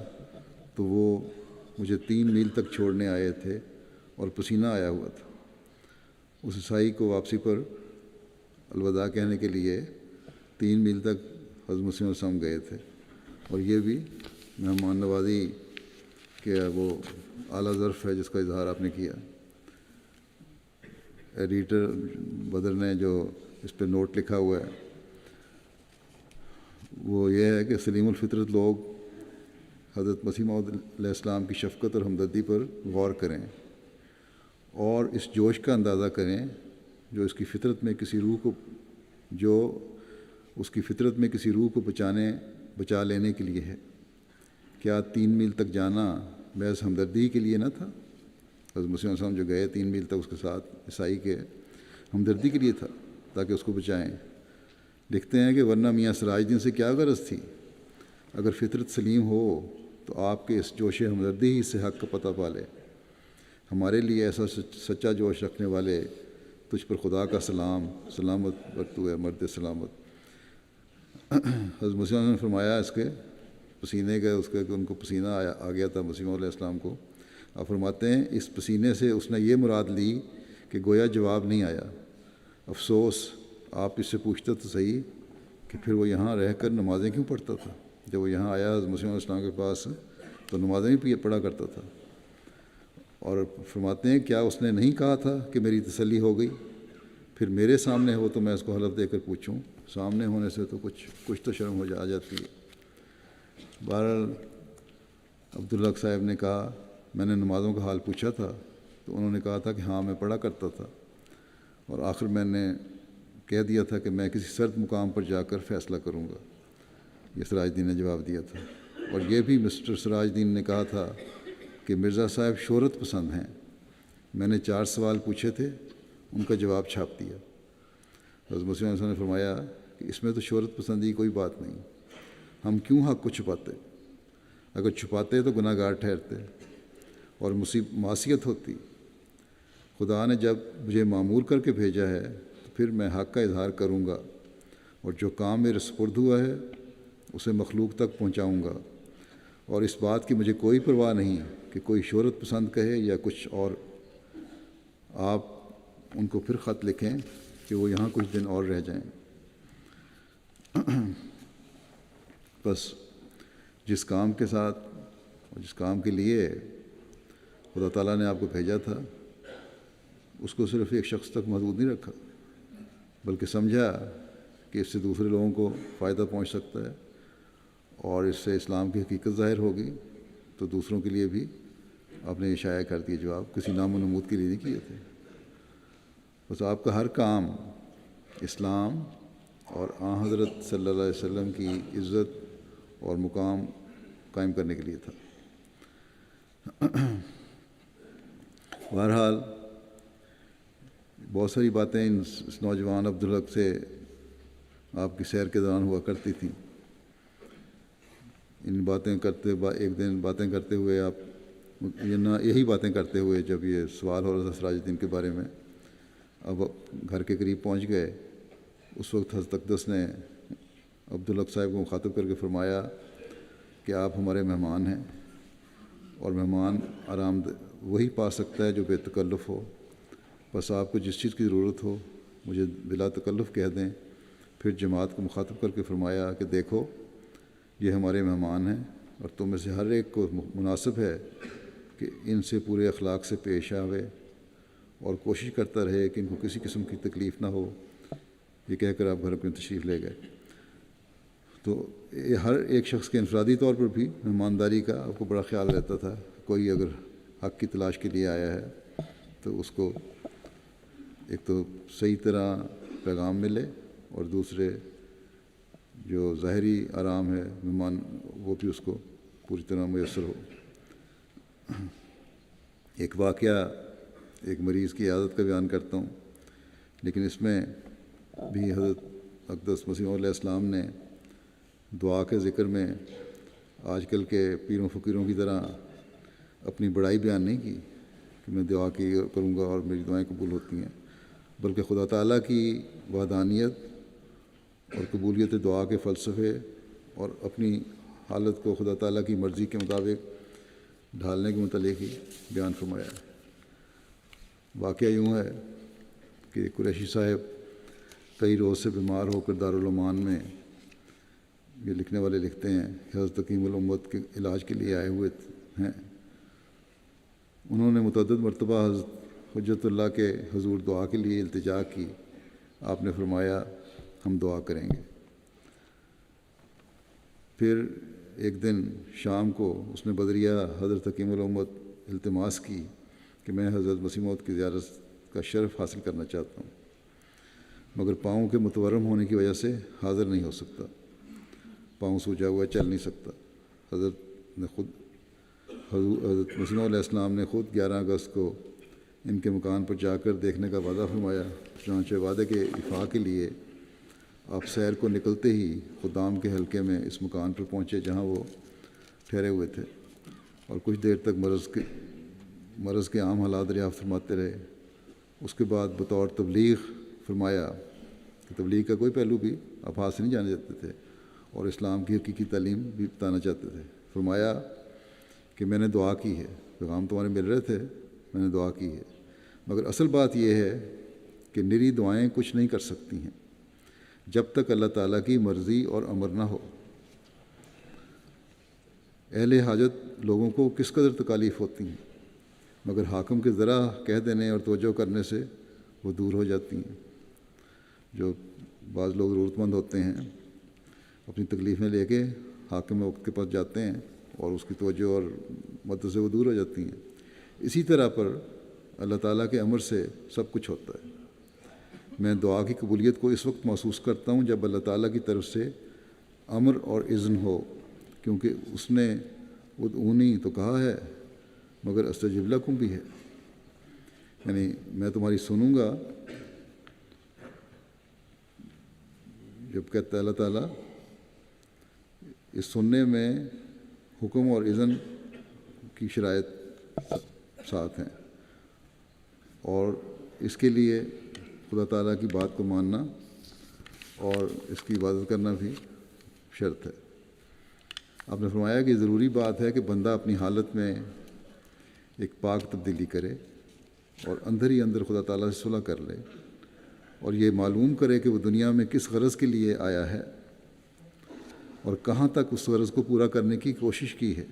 تو وہ مجھے 3 میل تک چھوڑنے آئے تھے اور پسینہ آیا ہوا تھا. اس عیسائی کو واپسی پر الوداع کہنے کے لیے 3 میل تک حضرت مسیح علیہ السلام گئے تھے. اور یہ بھی مہمان نوازی کہ وہ اعلیٰ ظرف ہے جس کا اظہار آپ نے کیا. ایڈیٹر بدر نے جو اس پہ نوٹ لکھا ہوا ہے وہ یہ ہے کہ سلیم الفطرت لوگ حضرت مسیح موعود علیہ السلام کی شفقت اور ہمدردی پر غور کریں اور اس جوش کا اندازہ کریں جو اس کی فطرت میں کسی روح کو بچا لینے کے لیے ہے. کیا 3 میل تک جانا محض ہمدردی کے لیے نہ تھا؟ حضرت مسیح علیہ السلام جو گئے 3 میل تک اس کے ساتھ عیسائی کے ہمدردی کے لیے تھا تاکہ اس کو بچائیں. لکھتے ہیں کہ ورنہ میاں سراج الدین سے کیا غرض تھی؟ اگر فطرت سلیم ہو تو آپ کے اس جوش ہمدردی ہی سے حق کا پتہ پا لے۔ ہمارے لیے ایسا سچا جوش رکھنے والے، تجھ پر خدا کا سلامت برتو ہے مرد سلامت۔ حضرت مسیح نے فرمایا اس کے پسینے کا کہ ان کو پسینہ آ گیا تھا مسیح علیہ السلام کو۔ آپ فرماتے ہیں اس پسینے سے اس نے یہ مراد لی کہ گویا جواب نہیں آیا۔ افسوس، آپ اس سے پوچھتے تو صحیح کہ پھر وہ یہاں رہ کر نمازیں کیوں پڑھتا تھا؟ جب وہ یہاں آیا حضرت مسیح علیہ السلام کے پاس تو نمازیں بھی پڑھا کرتا تھا۔ اور فرماتے ہیں کیا اس نے نہیں کہا تھا کہ میری تسلی ہو گئی؟ پھر میرے سامنے ہو تو میں اس کو حلف دے کر پوچھوں، سامنے ہونے سے تو کچھ تو شرم آ جاتی ہے۔ بہرحال عبدالحق صاحب نے کہا میں نے نمازوں کا حال پوچھا تھا تو انہوں نے کہا تھا کہ ہاں میں پڑھا کرتا تھا، اور آخر میں نے کہہ دیا تھا کہ میں کسی سرد مقام پر جا کر فیصلہ کروں گا، یہ سراج الدین نے جواب دیا تھا۔ اور یہ بھی مسٹر سراج الدین نے کہا تھا کہ مرزا صاحب شہرت پسند ہیں، میں نے 4 سوال پوچھے تھے، ان کا جواب چھاپ دیا۔ حضرت مسیح علیہ السلام نے فرمایا کہ اس میں تو شہرت پسندی کوئی بات نہیں، ہم کیوں حق کو چھپاتے؟ اگر چھپاتے تو گناہ گار ٹھہرتے اور معصیت ہوتی۔ خدا نے جب مجھے معمور کر کے بھیجا ہے تو پھر میں حق کا اظہار کروں گا، اور جو کام میرے سپرد ہوا ہے اسے مخلوق تک پہنچاؤں گا، اور اس بات کی مجھے کوئی پرواہ نہیں کہ کوئی شہرت پسند کہے یا کچھ اور۔ آپ ان کو پھر خط لکھیں کہ وہ یہاں کچھ دن اور رہ جائیں۔ بس جس کام کے ساتھ اور جس کام کے لیے خدا تعالیٰ نے آپ کو بھیجا تھا اس کو صرف ایک شخص تک محدود نہیں رکھا، بلکہ سمجھا کہ اس سے دوسرے لوگوں کو فائدہ پہنچ سکتا ہے اور اس سے اسلام کی حقیقت ظاہر ہوگی، تو دوسروں کے لیے بھی آپ نے یہ شائع کر دیے جواب، کسی نام و نمود کے لیے نہیں کیے تھے۔ بس آپ کا ہر کام اسلام اور آن حضرت صلی اللہ علیہ وسلم کی عزت اور مقام قائم کرنے کے لیے تھا۔ بہرحال بہت ساری باتیں اس نوجوان عبدالحق سے آپ کی سیر کے دوران ہوا کرتی تھیں۔ ان باتیں کرتے ایک دن باتیں کرتے ہوئے آپ یہی باتیں کرتے ہوئے جب یہ سوال ہو رہا تھا سراج الدین کے بارے میں، اب گھر کے قریب پہنچ گئے، اس وقت حضرت اقدس نے عبدالحق صاحب کو مخاطب کر کے فرمایا کہ آپ ہمارے مہمان ہیں، اور مہمان آرام وہی پا سکتا ہے جو بے تکلف ہو، بس آپ کو جس چیز کی ضرورت ہو مجھے بلا تکلف کہہ دیں۔ پھر جماعت کو مخاطب کر کے فرمایا کہ دیکھو یہ ہمارے مہمان ہیں، اور تم میں سے ہر ایک کو مناسب ہے کہ ان سے پورے اخلاق سے پیش آوے اور کوشش کرتا رہے کہ ان کو کسی قسم کی تکلیف نہ ہو۔ یہ کہہ کر آپ گھر اپنی تشریف لے گئے۔ تو یہ ہر ایک شخص کے انفرادی طور پر بھی مہمانداری کا آپ کو بڑا خیال رہتا تھا، کوئی اگر حق کی تلاش کے لیے آیا ہے تو اس کو ایک تو صحیح طرح پیغام ملے، اور دوسرے جو ظاہری آرام ہے مہمان وہ بھی اس کو پوری طرح میسر ہو۔ ایک واقعہ ایک مریض کی عادت کا بیان کرتا ہوں، لیکن اس میں بھی حضرت اقدس مسیح علیہ السلام نے دعا کے ذکر میں آج کل کے پیروں فقیروں کی طرح اپنی بڑائی بیان نہیں کی کہ میں دعا کی کروں گا اور میری دعائیں قبول ہوتی ہیں، بلکہ خدا تعالیٰ کی وحدانیت اور قبولیت دعا کے فلسفے اور اپنی حالت کو خدا تعالیٰ کی مرضی کے مطابق ڈھالنے کے متعلق ہی بیان فرمایا ہے۔ واقعہ یوں ہے کہ قریشی صاحب کئی روز سے بیمار ہو کر دارالعمان میں، یہ لکھنے والے لکھتے ہیں کہ حضرت حکیم الامت کے علاج کے لیے آئے ہوئے ہیں۔ انہوں نے متعدد مرتبہ حضرت حجت اللہ کے حضور دعا کے لیے التجا کی۔ آپ نے فرمایا ہم دعا کریں گے۔ پھر ایک دن شام کو اس نے بدریہ حضرت حکیم الامت التماس کی کہ میں حضرت مسیح موعود کی زیارت کا شرف حاصل کرنا چاہتا ہوں، مگر پاؤں کے متورم ہونے کی وجہ سے حاضر نہیں ہو سکتا، پاؤں سوجا ہوا چل نہیں سکتا۔ حضرت مسیح علیہ السلام نے خود 11 اگست کو ان کے مکان پر جا کر دیکھنے کا وعدہ فرمایا، چنانچہ وعدے کے افاع کے لیے آپ سیر کو نکلتے ہی خدام کے حلقے میں اس مکان پر پہنچے جہاں وہ ٹھہرے ہوئے تھے، اور کچھ دیر تک مرض کے عام حالات دریافت فرماتے رہے۔ اس کے بعد بطور تبلیغ فرمایا کہ تبلیغ کا کوئی پہلو بھی آپ ہاتھ سے نہیں جانے دیتے تھے، اور اسلام کی حقیقی تعلیم بھی بتانا چاہتے تھے۔ فرمایا کہ میں نے دعا کی ہے، پیغام تمہارے مل رہے تھے، میں نے دعا کی ہے، مگر اصل بات یہ ہے کہ نری دعائیں کچھ نہیں کر سکتی ہیں جب تک اللہ تعالیٰ کی مرضی اور امر نہ ہو۔ اہل حاجت لوگوں کو کس قدر تکالیف ہوتی ہیں، مگر حاکم کے ذرا کہہ دینے اور توجہ کرنے سے وہ دور ہو جاتی ہیں۔ جو بعض لوگ ضرورت مند ہوتے ہیں اپنی تکلیفیں لے کے حاکم وقت کے پاس جاتے ہیں اور اس کی توجہ اور مدد سے وہ دور ہو جاتی ہیں۔ اسی طرح پر اللہ تعالیٰ کے امر سے سب کچھ ہوتا ہے۔ میں دعا کی قبولیت کو اس وقت محسوس کرتا ہوں جب اللہ تعالیٰ کی طرف سے امر اور اذن ہو، کیونکہ اس نے ادعونی تو کہا ہے مگر استجب لکم بھی ہے، یعنی میں تمہاری سنوں گا۔ جب کہتا ہے اللہ تعالیٰ، اس سننے میں حکم اور اذن کی شرائط ساتھ ہیں، اور اس کے لیے خدا تعالیٰ کی بات کو ماننا اور اس کی عبادت کرنا بھی شرط ہے۔ آپ نے فرمایا کہ ضروری بات ہے کہ بندہ اپنی حالت میں ایک پاک تبدیلی کرے اور اندر ہی اندر خدا تعالیٰ سے صلح کر لے، اور یہ معلوم کرے کہ وہ دنیا میں کس غرض کے لیے آیا ہے اور کہاں تک اس غرض کو پورا کرنے کی کوشش کی ہے۔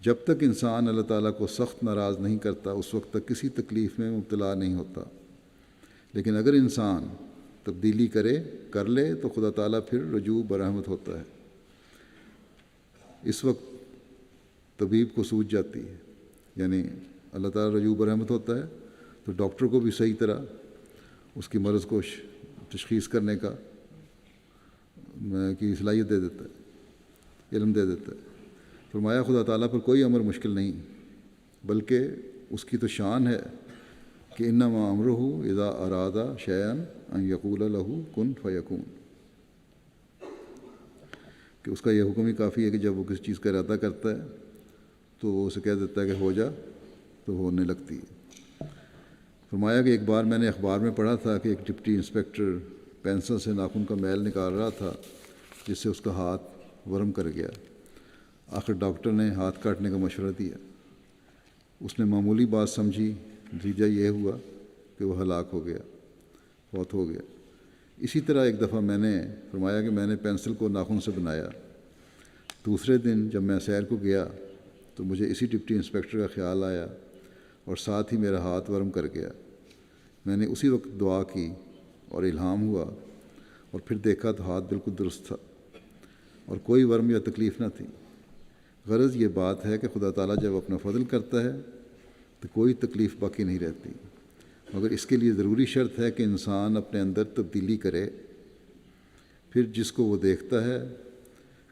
جب تک انسان اللہ تعالیٰ کو سخت ناراض نہیں کرتا اس وقت تک کسی تکلیف میں مبتلا نہیں ہوتا، لیکن اگر انسان تبدیلی کر لے تو خدا تعالیٰ پھر رجوع برحمت ہوتا ہے۔ اس وقت طبیب کو سوجھ جاتی ہے، یعنی اللہ تعالیٰ رجوع برحمت ہوتا ہے تو ڈاکٹر کو بھی صحیح طرح اس کی مرض کو تشخیص کرنے کی صلاحیت دے دیتا ہے، علم دے دیتا ہے۔ فرمایا خدا تعالیٰ پر کوئی امر مشکل نہیں، بلکہ اس کی تو شان ہے کہ انما امرہ اذا اراد شیئا ان یقول لہ کن فیکون، کہ اس کا یہ حکم ہی کافی ہے کہ جب وہ کسی چیز کا ارادہ کرتا ہے تو وہ اسے کہہ دیتا ہے کہ ہو جا، تو ہونے لگتی ہے۔ فرمایا کہ ایک بار میں نے اخبار میں پڑھا تھا کہ ایک ڈپٹی انسپکٹر پینسل سے ناخن کا میل نکال رہا تھا جس سے اس کا ہاتھ ورم کر گیا۔ آخر ڈاکٹر نے ہاتھ کاٹنے کا مشورہ دیا۔ اس نے معمولی بات سمجھی، نتیجہ یہ ہوا کہ وہ ہلاک ہو گیا، فوت ہو گیا۔ اسی طرح ایک دفعہ میں نے فرمایا کہ میں نے پینسل کو ناخن سے بنایا۔ دوسرے دن جب میں سیر کو گیا تو مجھے اسی ڈپٹی انسپکٹر کا خیال آیا اور ساتھ ہی میرا ہاتھ ورم کر گیا۔ میں نے اسی وقت دعا کی اور الہام ہوا، اور پھر دیکھا تو ہاتھ بالکل درست تھا اور کوئی ورم یا تکلیف نہ تھی۔ غرض یہ بات ہے کہ خدا تعالیٰ جب اپنا فضل کرتا ہے تو کوئی تکلیف باقی نہیں رہتی، مگر اس کے لیے ضروری شرط ہے کہ انسان اپنے اندر تبدیلی کرے۔ پھر جس کو وہ دیکھتا ہے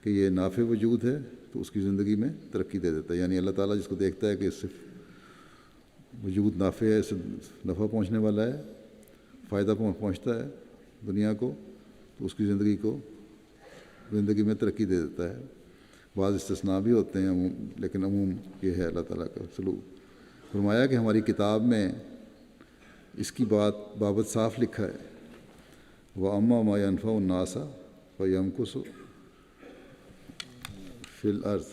کہ یہ نافع وجود ہے تو اس کی زندگی میں ترقی دے دیتا ہے، یعنی اللہ تعالیٰ جس کو دیکھتا ہے کہ اس سے وجود نافع ہے، اس سے نفع پہنچنے والا ہے، فائدہ پہنچتا ہے دنیا کو، تو اس کی زندگی میں ترقی دے دیتا ہے۔ بعض استثناء بھی ہوتے ہیں، لیکن عموم یہ ہے اللہ تعالیٰ کا سلوک۔ فرمایا کہ ہماری کتاب میں اس کی بابت صاف لکھا ہے، وَأَمَّا مَا يَنْفَعُ النَّاسَ فَيَمْكُثُ فِي الْأَرْضِ،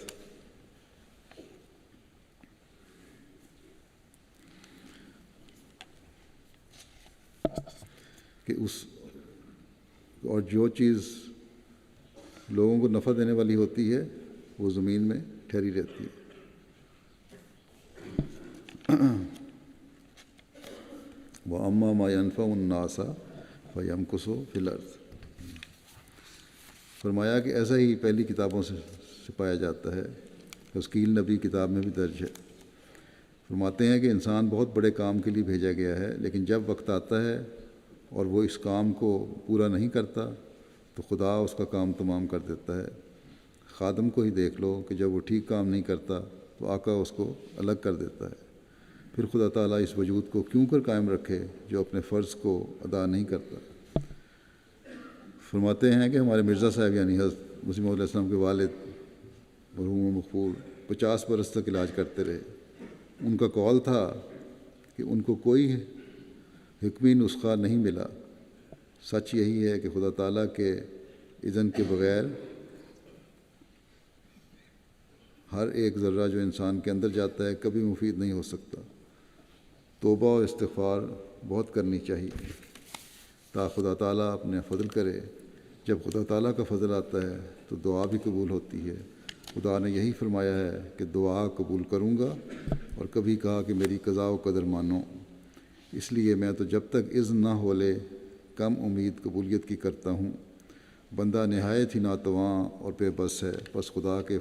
کہ اور جو چیز لوگوں کو نفع دینے والی ہوتی ہے وہ زمین میں ٹھہری رہتی ہے۔ وَأَمَّا مَا يَنْفَعُ النَّاسَ فَيَمْكُثُ فِي الْأَرْضِ۔ فرمایا کہ ایسا ہی پہلی کتابوں سے پایا جاتا ہے، تشکیل نبی کتاب میں بھی درج ہے۔ فرماتے ہیں کہ انسان بہت بڑے کام کے لیے بھیجا گیا ہے، لیکن جب وقت آتا ہے اور وہ اس کام کو پورا نہیں کرتا تو خدا اس کا کام تمام کر دیتا ہے۔ خادم کو ہی دیکھ لو کہ جب وہ ٹھیک کام نہیں کرتا تو آقا اس کو الگ کر دیتا ہے۔ پھر خدا تعالیٰ اس وجود کو کیوں کر قائم رکھے جو اپنے فرض کو ادا نہیں کرتا۔ فرماتے ہیں کہ ہمارے مرزا صاحب یعنی حضرت مسیح موعود علیہ السلام کے والد مرحوم مغفور 50 برس تک علاج کرتے رہے۔ ان کا قول تھا کہ ان کو کوئی حکمی نسخہ نہیں ملا۔ سچ یہی ہے کہ خدا تعالیٰ کے اذن کے بغیر ہر ایک ذرہ جو انسان کے اندر جاتا ہے کبھی مفید نہیں ہو سکتا۔ توبہ و استغفار بہت کرنی چاہیے تا خدا تعالیٰ اپنے فضل کرے۔ جب خدا تعالیٰ کا فضل آتا ہے تو دعا بھی قبول ہوتی ہے۔ خدا نے یہی فرمایا ہے کہ دعا قبول کروں گا، اور کبھی کہا کہ میری قضاء و قدر مانو۔ اس لیے میں تو جب تک اذن نہ ہو لے کم امید قبولیت کی کرتا ہوں۔ بندہ نہایت ہی ناتواں اور بے بس ہے، بس خدا کے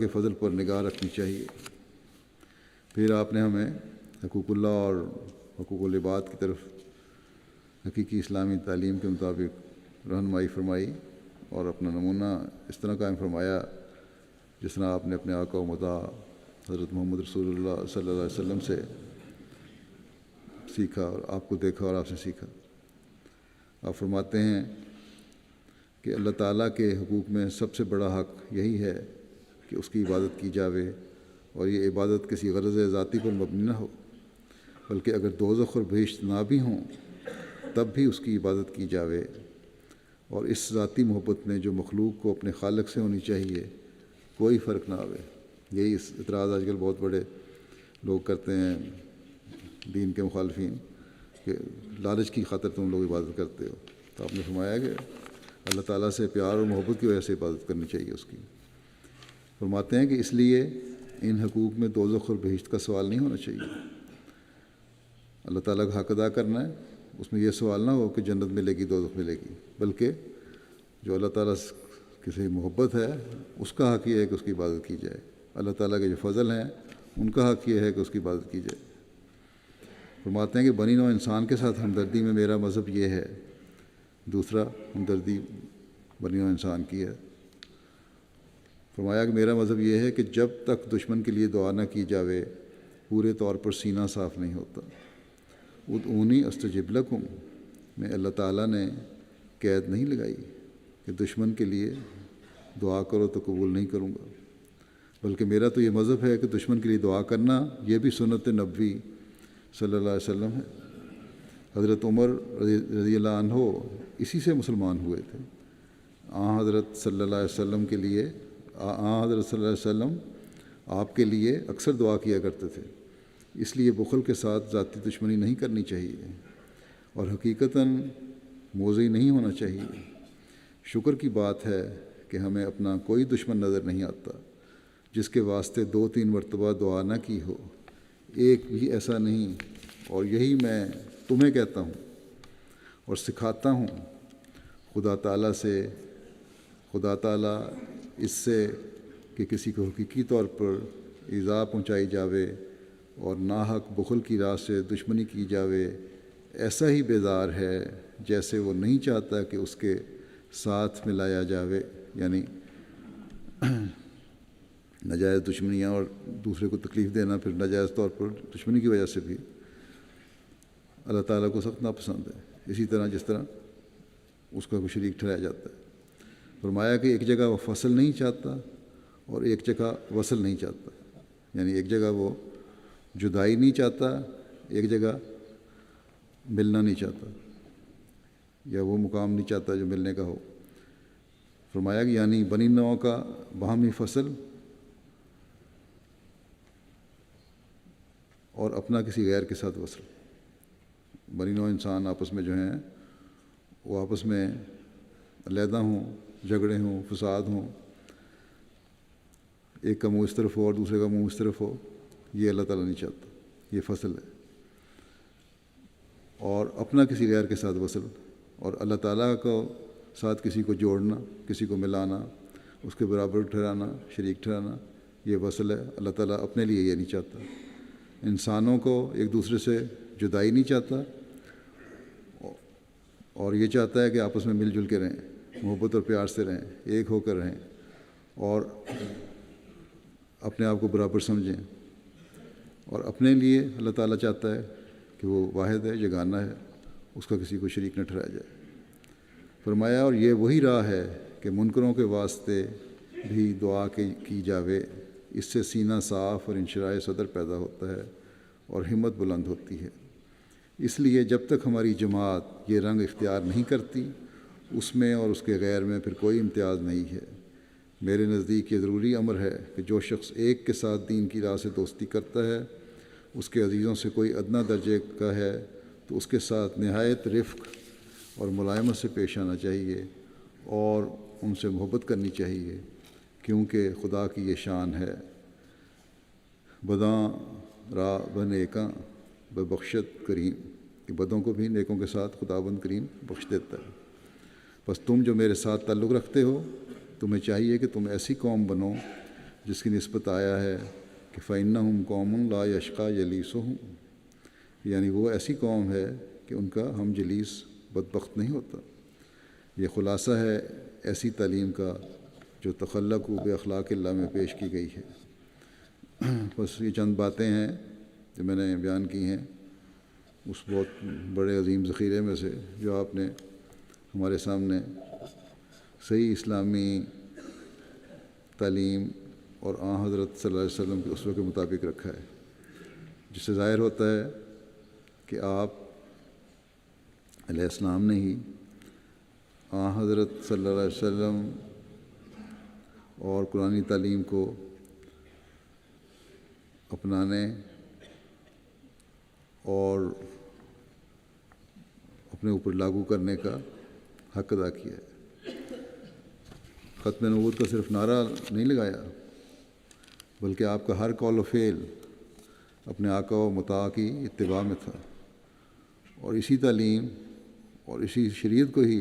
فضل پر نگاہ رکھنی چاہیے۔ پھر آپ نے ہمیں حقوق اللہ اور حقوق العباد کی طرف حقیقی اسلامی تعلیم کے مطابق رہنمائی فرمائی، اور اپنا نمونہ اس طرح قائم فرمایا جس طرح آپ نے اپنے آقا و مطاع حضرت محمد رسول اللہ صلی اللہ علیہ وسلم سے سیکھا، اور آپ کو دیکھا اور آپ سے سیکھا۔ آپ فرماتے ہیں کہ اللہ تعالیٰ کے حقوق میں سب سے بڑا حق یہی ہے کہ اس کی عبادت کی جاوے، اور یہ عبادت کسی غرض ذاتی پر مبنی نہ ہو، بلکہ اگر دوزخ اور بہشت نہ بھی ہوں تب بھی اس کی عبادت کی جاوے، اور اس ذاتی محبت میں جو مخلوق کو اپنے خالق سے ہونی چاہیے کوئی فرق نہ آوے۔ یہی اعتراض آج کل بہت بڑے لوگ کرتے ہیں، دین کے مخالفین، کہ لالچ کی خاطر تم لوگ عبادت کرتے ہو۔ تو آپ نے فرمایا کہ اللہ تعالیٰ سے پیار اور محبت کی وجہ سے عبادت کرنی چاہیے اس کی۔ فرماتے ہیں کہ اس لیے ان حقوق میں دوزخ اور بہشت کا سوال نہیں ہونا چاہیے۔ اللہ تعالیٰ کا حق ادا کرنا ہے، اس میں یہ سوال نہ ہو کہ جنت ملے گی دوزخ ملے گی، بلکہ جو اللہ تعالیٰ کسی محبت ہے اس کا حق یہ ہے کہ اس کی عبادت کی جائے۔ اللہ تعالیٰ کے جو فضل ہیں ان کا حق یہ ہے کہ اس کی عبادت کی جائے۔ فرماتے ہیں کہ بنی نوع انسان کے ساتھ ہمدردی میں میرا مذہب یہ ہے۔ دوسرا ہمدردی بنی نوع انسان کی ہے۔ فرمایا کہ میرا مذہب یہ ہے کہ جب تک دشمن کے لیے دعا نہ کی جاوے پورے طور پر سینہ صاف نہیں ہوتا۔ ادعونی استجب لکم میں اللہ تعالیٰ نے قید نہیں لگائی کہ دشمن کے لیے دعا کرو تو قبول نہیں کروں گا، بلکہ میرا تو یہ مذہب ہے کہ دشمن کے لیے دعا کرنا یہ بھی سنت نبوی صلی اللہ علیہ وسلم ہے۔ حضرت عمر رضی اللہ عنہ اسی سے مسلمان ہوئے تھے۔ حضرت صلی اللہ علیہ وسلم کے لیے حضرت صلی اللہ علیہ وسلم آپ کے لیے اکثر دعا کیا کرتے تھے۔ اس لیے بخل کے ساتھ ذاتی دشمنی نہیں کرنی چاہیے، اور حقیقتاً موذی نہیں ہونا چاہیے۔ شکر کی بات ہے کہ ہمیں اپنا کوئی دشمن نظر نہیں آتا جس کے واسطے 2-3 مرتبہ دعا نہ کی ہو، ایک بھی ایسا نہیں، اور یہی میں تمہیں کہتا ہوں اور سکھاتا ہوں۔ خدا تعالیٰ اس سے کہ کسی کو حقیقی طور پر ایذا پہنچائی جاوے اور ناحق بخل کی راہ سے دشمنی کی جاوے، ایسا ہی بیزار ہے جیسے وہ نہیں چاہتا کہ اس کے ساتھ ملایا جاوے۔ یعنی ناجائز دشمنیاں اور دوسرے کو تکلیف دینا پھر ناجائز طور پر دشمنی کی وجہ سے بھی اللہ تعالیٰ کو سخت ناپسند ہے، اسی طرح جس طرح اس کا کوئی شریک ٹھہرایا جاتا ہے۔ فرمایا کہ ایک جگہ وہ فصل نہیں چاہتا اور ایک جگہ وصل نہیں چاہتا، یعنی ایک جگہ وہ جدائی نہیں چاہتا، ایک جگہ ملنا نہیں چاہتا، یا وہ مقام نہیں چاہتا جو ملنے کا ہو۔ فرمایا کہ یعنی بنی نوع کا باہمی فصل اور اپنا کسی غیر کے ساتھ وصل۔ بنی نوع انسان آپس میں جو ہیں وہ آپس میں علیحدہ ہوں، جھگڑے ہوں، فساد ہوں، ایک کا منہ اس طرف ہو اور دوسرے کا منہ اس طرف ہو، یہ اللہ تعالیٰ نہیں چاہتا، یہ فصل ہے۔ اور اپنا کسی غیر کے ساتھ وصل، اور اللہ تعالیٰ کو ساتھ کسی کو جوڑنا، کسی کو ملانا، اس کے برابر ٹھہرانا، شریک ٹھہرانا، یہ وصل ہے۔ اللہ تعالیٰ اپنے لیے یہ نہیں چاہتا۔ انسانوں کو ایک دوسرے سے جدائی نہیں چاہتا، اور یہ چاہتا ہے کہ آپس میں مل جل کے رہیں، محبت اور پیار سے رہیں، ایک ہو کر رہیں، اور اپنے آپ کو برابر سمجھیں۔ اور اپنے لیے اللہ تعالیٰ چاہتا ہے کہ وہ واحد ہے، یگانہ ہے، اس کا کسی کو شریک نہ ٹھہرایا جائے۔ فرمایا اور یہ وہی راہ ہے کہ منکروں کے واسطے بھی دعا کی جاوے، اس سے سینہ صاف اور انشراح صدر پیدا ہوتا ہے اور ہمت بلند ہوتی ہے۔ اس لیے جب تک ہماری جماعت یہ رنگ اختیار نہیں کرتی، اس میں اور اس کے غیر میں پھر کوئی امتیاز نہیں ہے۔ میرے نزدیک یہ ضروری امر ہے کہ جو شخص ایک کے ساتھ دین کی راہ سے دوستی کرتا ہے، اس کے عزیزوں سے کوئی ادنا درجے کا ہے تو اس کے ساتھ نہایت رفق اور ملائمت سے پیش آنا چاہیے اور ان سے محبت کرنی چاہیے، کیونکہ خدا کی یہ شان ہے، بداں را بنیکاں ببخشت کریم، کہ بدوں کو بھی نیکوں کے ساتھ خداوند کریم بخش دیتا ہے۔ بس تم جو میرے ساتھ تعلق رکھتے ہو، تمہیں چاہیے کہ تم ایسی قوم بنو جس کی نسبت آیا ہے کہ فَإِنَّهُمْ قَوْمٌ لَا يَشْقَىٰ جَلِيسُهُمْ، یعنی وہ ایسی قوم ہے کہ ان کا ہم جلیس بدبخت نہیں ہوتا۔ یہ خلاصہ ہے ایسی تعلیم کا جو تخلق و باخلاق اللہ میں پیش کی گئی ہے۔ بس یہ چند باتیں ہیں جو میں نے بیان کی ہیں اس بہت بڑے عظیم ذخیرے میں سے جو آپ نے ہمارے سامنے صحیح اسلامی تعلیم اور حضرت صلی اللہ علیہ وسلم کے اسوہ کے مطابق رکھا ہے، جس سے ظاہر ہوتا ہے کہ آپ علیہ السلام نے ہی حضرت صلی اللہ علیہ وسلم اور قرآنی تعلیم کو اپنانے اور اپنے اوپر لاگو کرنے کا حق ادا کیا ہے۔ ختم نبوت کا صرف نعرہ نہیں لگایا، بلکہ آپ کا ہر قول و فعل اپنے آقا و مطاع کی اتباع میں تھا، اور اسی تعلیم اور اسی شریعت کو ہی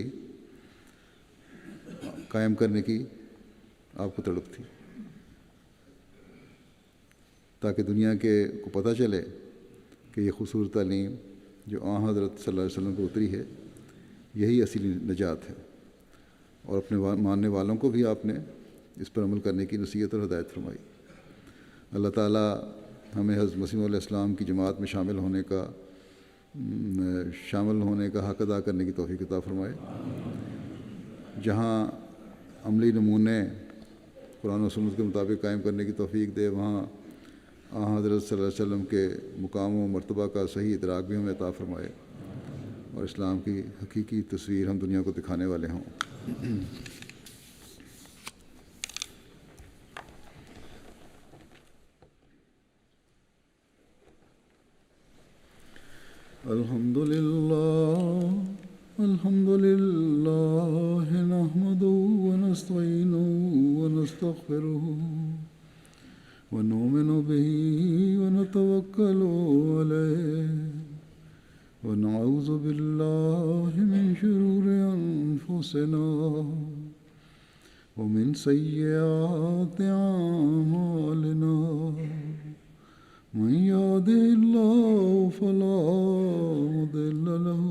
قائم کرنے کی آپ کو تڑپ تھی، تاکہ دنیا کو پتہ چلے کہ یہ خصوصی تعلیم جو حضرت صلی اللہ علیہ وسلم کو اتری ہے یہی اصلی نجات ہے، اور اپنے ماننے والوں کو بھی آپ نے اس پر عمل کرنے کی نصیحت اور ہدایت فرمائی۔ اللہ تعالیٰ ہمیں حضرت مسیح علیہ السلام کی جماعت میں شامل ہونے کا حق ادا کرنے کی توفیق عطا فرمائے، جہاں عملی نمونے قرآن و سنت کے مطابق قائم کرنے کی توفیق دے، وہاں حضرت صلی اللہ علیہ وسلم کے مقام و مرتبہ کا صحیح ادراک بھی ہمیں عطا فرمائے، اور اسلام کی حقیقی تصویر ہم دنیا کو دکھانے والے ہوں۔ الحمد للہ نحمده ونستعینه ونستغفره ونؤمن به ونتوکل علیہ ونعوذ باللہ من شرور انفسنا ومن سیئات اعمالنا، من يهده الله فلا مضل له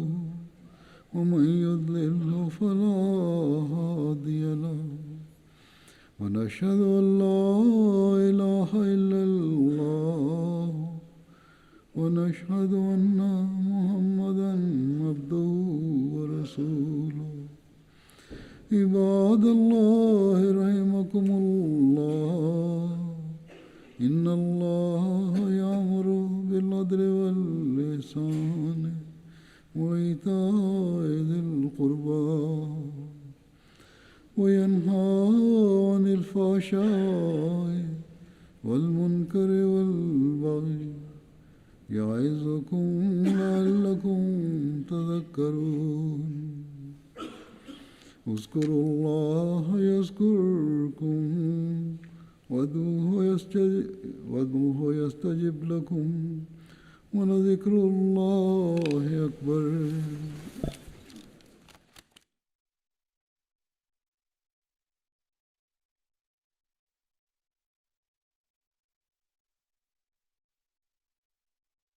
ومن يضلل فلا هادي له، ونشهد أن لا إله إلا الله ونشهد أن محمدا عبده ورسوله۔ عباد الله رحمكم الله، إن الله يأمر بالعدل والإحسان وإيتاء ذي القربى وينهى عن الفحشاء والمنكر والبغي يعظكم لعلكم تذكرون۔ اذكروا الله يذكركم وادعوه يستجب لكم ولذكر الله أكبر۔